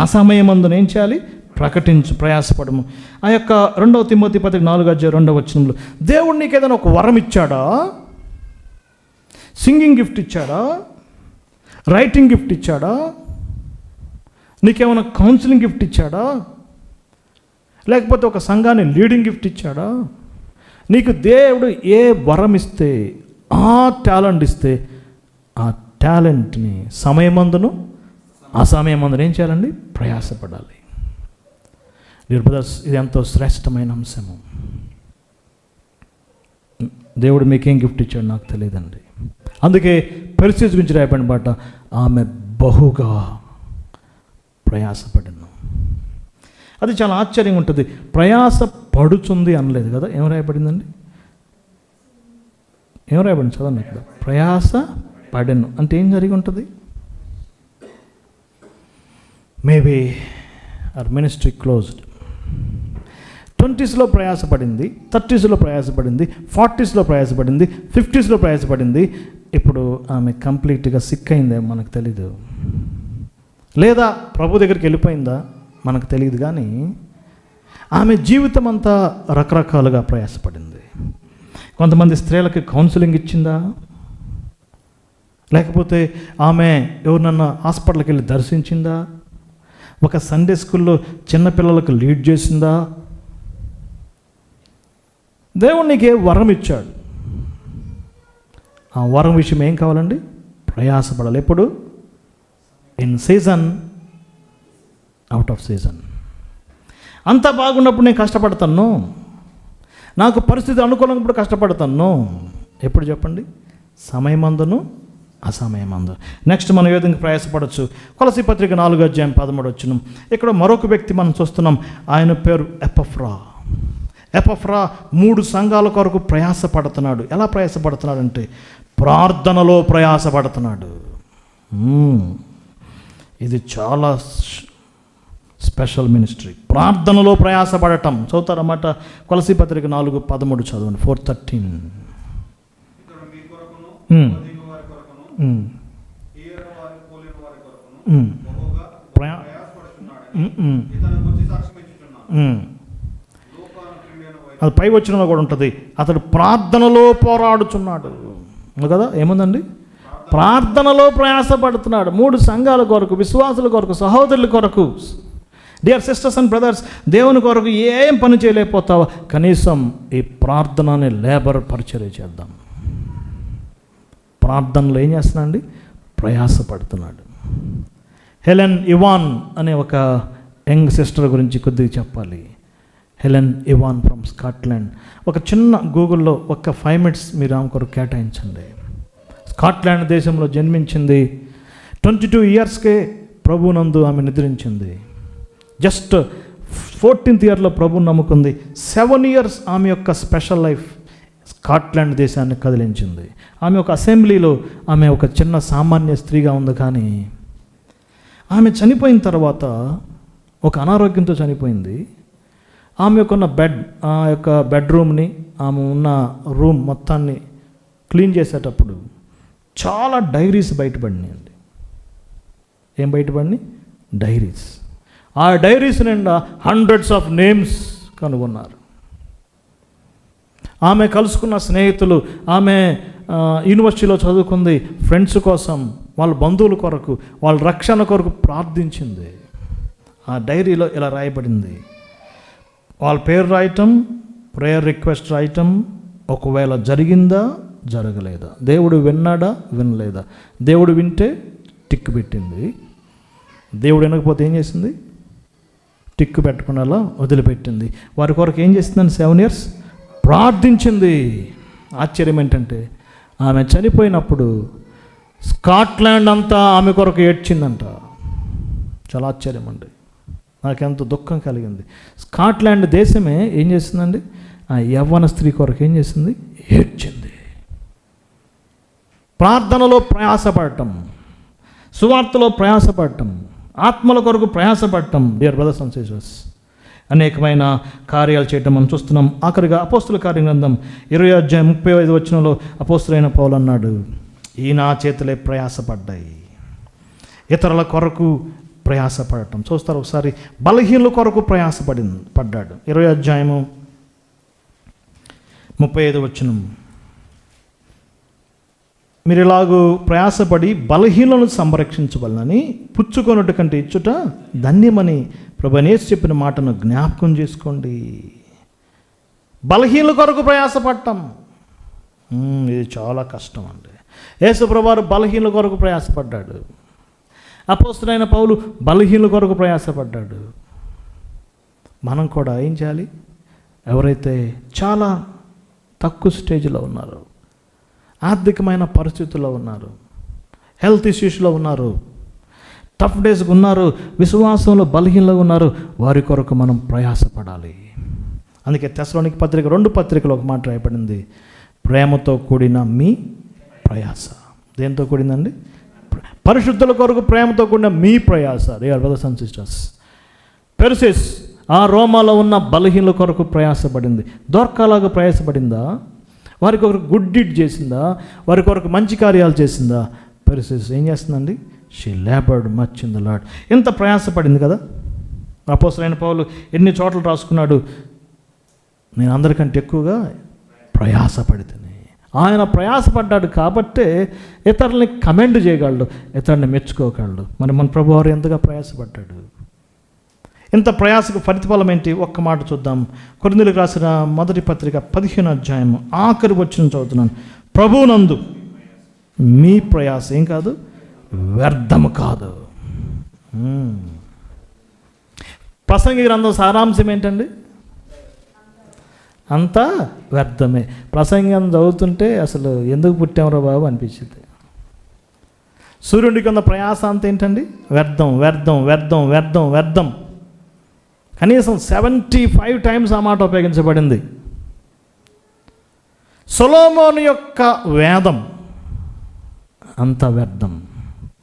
అసమయమందును ఏం చేయాలి? ప్రకటించు, ప్రయాసపడము. ఆ యొక్క 2వ తిమోతి పత్రిక 4వ అధ్యాయం 2వ వచనంలో దేవుడు నీకు ఏదైనా ఒక వరం ఇచ్చాడా? సింగింగ్ గిఫ్ట్ ఇచ్చాడా? రైటింగ్ గిఫ్ట్ ఇచ్చాడా? నీకేమైనా కౌన్సిలింగ్ గిఫ్ట్ ఇచ్చాడా? లేకపోతే ఒక సంఘాన్ని లీడింగ్ గిఫ్ట్ ఇచ్చాడా? నీకు దేవుడు ఏ వరం ఇస్తే, ఆ టాలెంట్ ఇస్తే, ఆ టాలెంట్ని సమయమందును అసమయమందును ఏం చేయాలండి? ప్రయాసపడాలి. డియర్ బ్రదర్స్, ఇది ఎంతో శ్రేష్టమైన అంశము. దేవుడు మీకేం గిఫ్ట్ ఇచ్చాడు నాకు తెలియదండి. అందుకే పెర్సిస్ గురించి రాయబడిన పాట, ఆమె బహుగా ప్రయాసపడను. అది చాలా ఆశ్చర్యంగా ఉంటుంది. ప్రయాస పడుతుంది అనలేదు కదా, ఏం రాయబడిందండి? ఏం రాయబడింది చదవండి ఇక్కడ. ప్రయాస పడెను అంటే ఏం జరిగి ఉంటుంది? Maybe her ministry closed. 20sలో ప్రయాసపడింది, 30sలో ప్రయాసపడింది, 40sలో ప్రయాసపడింది, 50sలో ప్రయాసపడింది. ఇప్పుడు ఆమె కంప్లీట్గా సిక్ అయిందే మనకు తెలీదు, లేదా ప్రభు దగ్గరికి వెళ్ళిపోయిందా మనకు తెలియదు. కానీ ఆమె జీవితం అంతా రకరకాలుగా ప్రయాసపడింది. కొంతమంది స్త్రీలకి కౌన్సిలింగ్ ఇచ్చిందా, లేకపోతే ఆమె ఎవరినన్నా హాస్పిటల్కి వెళ్ళి దర్శించిందా, ఒక సండే స్కూల్లో చిన్నపిల్లలకు లీడ్ చేసిందా? దేవుడు నీకే వరం ఇచ్చాడు. ఆ వరం విషయం ఏం కావాలండి? ప్రయాసపడాలి. ఎప్పుడు? In season, out of season. అంతా బాగున్నప్పుడు నేను కష్టపడతాను, నాకు పరిస్థితి అనుకూలంగా కష్టపడతాను. ఎప్పుడు చెప్పండి? సమయమందును అసమయమందు. నెక్స్ట్ మనం ఏ విధంగా ప్రయాసపడవచ్చు? కొలసీ పత్రిక 4వ అధ్యాయం 13వ వచనం. ఇక్కడ మరొక వ్యక్తి మనం చూస్తున్నాం. ఆయన పేరు ఎపఫ్రా. ఎపఫ్రా 3 సంఘాల కొరకు ప్రయాసపడుతున్నాడు. ఎలా ప్రయాసపడుతున్నాడు అంటే ప్రార్థనలో ప్రయాసపడుతున్నాడు. ఇది చాలా స్పెషల్ మినిస్ట్రీ. ప్రార్థనలో ప్రయాసపడటం. చదువుతారన్నమాట. కొలసీ పత్రిక 4:13 చదవండి. 4:13. లోకాను క్రిండెను వైపు అది పై వచనంలో కూడా ఉంటుంది. అతడు ప్రార్థనలో పోరాడుచున్నాడు ఉంది కదా. ఏముందండి? ప్రార్థనలో ప్రయాసపడుతున్నాడు. 3 సంఘాల కొరకు, విశ్వాసుల కొరకు, సహోదరుల కొరకు. డియర్ సిస్టర్స్ అండ్ బ్రదర్స్, దేవుని కొరకు ఏం పని చేయలేకపోతావా? కనీసం ఈ ప్రార్థన అనే లేబర్ పరిచర్య చేద్దాం. ప్రార్థనలో ఏం చేస్తున్నాడండి? ప్రయాసపడుతున్నాడు. హెలెన్ ఇవాన్ అనే ఒక యంగ్ సిస్టర్ గురించి కొద్దిగా చెప్పాలి. Helen Evan from Scotland. ఒక చిన్న గూగుల్లో ఒక 5 minutes మీరు ఆమె కొరకు కేటాయించండి. స్కాట్లాండ్ దేశంలో జన్మించింది. 22 yearsకే ప్రభునందు ఆమె నిద్రించింది. జస్ట్ 14th yearలో ప్రభుని నమ్ముకుంది. 7 years ఆమె యొక్క స్పెషల్ లైఫ్ స్కాట్లాండ్ దేశాన్ని కదిలించింది. ఆమె ఒక అసెంబ్లీలో ఆమె ఒక చిన్న సామాన్య స్త్రీగా ఉంది. కానీ ఆమె చనిపోయిన తర్వాత ఒక అనారోగ్యంతో చనిపోయింది. ఆమె యొక్క ఆ యొక్క బెడ్రూమ్ని, ఆమె ఉన్న రూమ్ మొత్తాన్ని క్లీన్ చేసేటప్పుడు చాలా డైరీస్ బయటపడినాయండి. ఏం బయటపడినాయి? డైరీస్. ఆ డైరీస్ నిండా hundreds of names కనుగొన్నారు. ఆమె కలుసుకున్న స్నేహితులు, ఆమె యూనివర్సిటీలో చదువుకుంది, ఫ్రెండ్స్ కోసం, వాళ్ళ బంధువుల కొరకు, వాళ్ళ రక్షణ కొరకు ప్రార్థించింది. ఆ డైరీలో ఇలా రాయబడింది. వాళ్ళ పేరు రాయటం, ప్రేయర్ రిక్వెస్ట్ రాయటం, ఒకవేళ జరిగిందా జరగలేదా, దేవుడు విన్నాడా వినలేదా. దేవుడు వింటే టిక్ పెట్టింది, దేవుడు వినకపోతే ఏం చేసింది? టిక్కు పెట్టకుండా అలా వదిలిపెట్టింది. వారి కొరకు ఏం చేసిందని 7 years ప్రార్థించింది. ఆశ్చర్యం ఏంటంటే ఆమె చనిపోయినప్పుడు స్కాట్లాండ్ అంతా ఆమె కొరకు ఏడ్చిందంట. చాలా ఆశ్చర్యం అండి. నాకెంత దుఃఖం కలిగింది. స్కాట్లాండ్ దేశమే ఏం చేసిందండి? ఆ యవ్వన స్త్రీ కొరకు ఏం చేసింది? ఏడ్చింది. ప్రార్థనలో ప్రయాసపడటం, సువార్తలో ప్రయాసపడటం, ఆత్మల కొరకు ప్రయాసపడటం. డియర్ బ్రదర్స్ అండ్ సిస్టర్స్, అనేకమైన కార్యాలు చేయటం మనం చూస్తున్నాం. ఆఖరిగా అపోస్తుల కార్యగ్రంథం 20:35 అపోస్తులైన పౌలు అన్నాడు, ఈ నా చేతులే ప్రయాసపడ్డాయి. ఇతరుల కొరకు ప్రయాసపడటం చూస్తారు. ఒకసారి బలహీనుల కొరకు పడ్డాడు. 20:35 మీరు ఇలాగూ ప్రయాసపడి బలహీనులను సంరక్షించవలనని పుచ్చుకొనుట కంటే ఇచ్చుట ధన్యమని ప్రభువైన యేసు చెప్పిన మాటను జ్ఞాపకం చేసుకోండి. బలహీనుల కొరకు ప్రయాసపడటం ఇది చాలా కష్టం అండి. యేసు ప్రభువారు బలహీనుల కొరకు ప్రయాసపడ్డాడు. అపోస్తలుడైన పౌలు బలహీనుల కొరకు ప్రయాసపడ్డాడు. మనం కూడా ఏం చేయాలి? ఎవరైతే చాలా తక్కువ స్టేజ్లో ఉన్నారు, ఆర్థికమైన పరిస్థితుల్లో ఉన్నారు, హెల్త్ ఇష్యూస్లో ఉన్నారు, టఫ్ డేస్కి ఉన్నారు, విశ్వాసంలో బలహీనలో ఉన్నారు, వారి కొరకు మనం ప్రయాసపడాలి. అందుకే తెస్సలోనికీ పత్రిక 2 పత్రికలో ఒక మాట రాయబడింది, ప్రేమతో కూడిన మీ ప్రయాస. దేంతో కూడిందండి? పరిశుద్ధుల కొరకు ప్రేమతో కూడిన మీ ప్రయాస. డియర్ బ్రదర్స్ అండ్ సిస్టర్స్, పెర్సిస్ ఆ రోమాలో ఉన్న బలహీనుల కొరకు ప్రయాసపడింది. దోర్కాలాగా ప్రయాసపడిందా? వారి కొరకు గుడ్ డీడ్ చేసిందా? వారి కొరకు మంచి కార్యాలు చేసిందా? పెర్సిస్ ఏం చేస్తుందండి? She laboured much in the lord. ఎంత ప్రయాసపడింది కదా. అపోస్తలుడైన పౌలు ఎన్ని చోట్ల రాసుకున్నాడు, నేను అందరికంటే ఎక్కువగా ప్రయాసపడితేనే. ఆయన ప్రయాసపడ్డాడు కాబట్టే ఇతరుల్ని కమెండ్ చేయగలడు, ఇతరుల్ని మెచ్చుకోగలడు. మరి మన ప్రభువారు ఎంతగా ప్రయాసపడ్డాడు. ఇంత ప్రయాసకు ప్రతిఫలం ఏంటి? ఒక్క మాట చూద్దాం. కొరింథీయులకు రాసిన మొదటి పత్రిక 15 ఆఖరి వచనం చదువుతున్నాను. ప్రభువునందు మీ ప్రయాస ఏం కాదు, వ్యర్థము కాదు. ప్రసంగి గ్రంథం సారాంశం ఏంటండి? అంతా వ్యర్థమే. ప్రసంగం చదువుతుంటే అసలు ఎందుకు పుట్టామరా బాబు అనిపించింది. సూర్యుడికి ఉన్న ప్రయాస అంత ఏంటండి? వ్యర్థం, వ్యర్థం, వ్యర్థం, వ్యర్థం, వ్యర్థం. కనీసం 75 times ఆ మాట ఉపయోగించబడింది. సొలొమోను యొక్క వేదం అంత వ్యర్థం,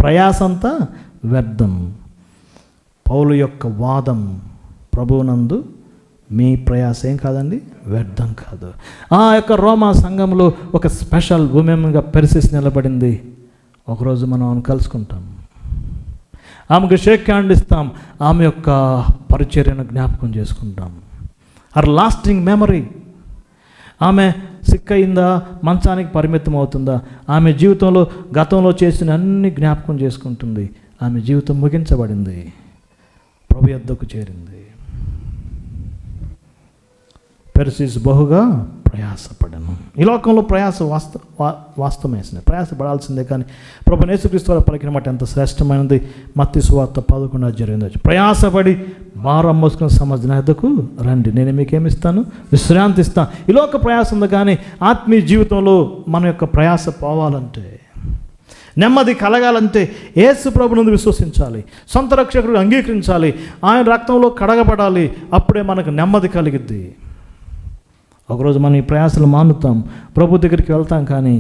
ప్రయాస అంతా వ్యర్థం. పౌలు యొక్క వాదం, ప్రభువునందు మీ ప్రయాస ఏం కాదండి, వ్యర్థం కాదు. ఆ యొక్క రోమా సంఘంలో ఒక స్పెషల్ ఉమెన్గా పెర్సిస్ నిలబడింది. ఒకరోజు మనం కలుసుకుంటాం. ఆమెకు షేక్ హ్యాండ్ ఇస్తాం, ఆమె యొక్క పరిచర్యను జ్ఞాపకం చేసుకుంటాం. Her lasting memory. ఆమె సిక్ అయిందా, మంచానికి పరిమితం అవుతుందా, ఆమె జీవితంలో గతంలో చేసిన అన్ని జ్ఞాపకం చేసుకుంటుంది. ఆమె జీవితం ముగించబడింది, ప్రభు యొద్దకు చేరింది. పెర్సిస్ బహుగా ప్రయాసపడను. ఈ లోకంలో ప్రయాస వాస్తవమేసింది, ప్రయాసపడాల్సిందే. కానీ ప్రభు యేసుక్రీస్తు వారు పలికిన మాట ఎంత శ్రేష్టమైనది. మత్తయి సువార్త 11 జరిగింది. ప్రయాసపడి భారం మోసుకున్న సమర్థన యొద్దకు రండి, నేను మీకేమిస్తాను? విశ్రాంతి ఇస్తాను. ఈ లోక ప్రయాస ఉంది, కానీ ఆత్మీయ జీవితంలో మన యొక్క ప్రయాస పోవాలంటే, నెమ్మది కలగాలంటే యేసు ప్రభునందు విశ్వసించాలి, సొంత రక్షకుడు అంగీకరించాలి, ఆయన రక్తంలో కడగబడాలి. అప్పుడే మనకు నెమ్మది కలిగిద్ది. ఒకరోజు మనం ఈ ప్రయాసలు మానుతాం, ప్రభు దగ్గరికి వెళ్తాం. కానీ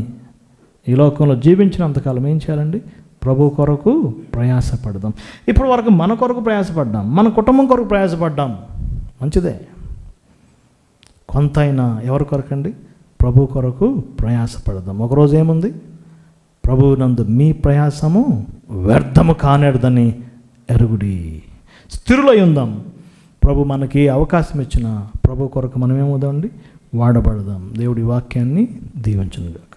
ఈ లోకంలో జీవించినంతకాలం ఏం చేయాలండి? ప్రభు కొరకు ప్రయాసపడదాం. ఇప్పుడు వరకు మన కొరకు ప్రయాసపడ్డాం, మన కుటుంబం కొరకు ప్రయాసపడ్డాం, మంచిదే. కొంతైనా ఎవరి కొరకండి? ప్రభు కొరకు ప్రయాసపడదాం. ఒకరోజు ఏముంది? ప్రభు నందు మీ ప్రయాసము వ్యర్థము కానేడదని ఎరుగుడి. స్థిరులై ఉందాం. ప్రభు మనకి అవకాశం ఇచ్చిన ప్రభు కొరకు మనం ఏమవుదామండి? వాడబడదాం. దేవుడి వాక్యాన్ని దీవించునుగాక.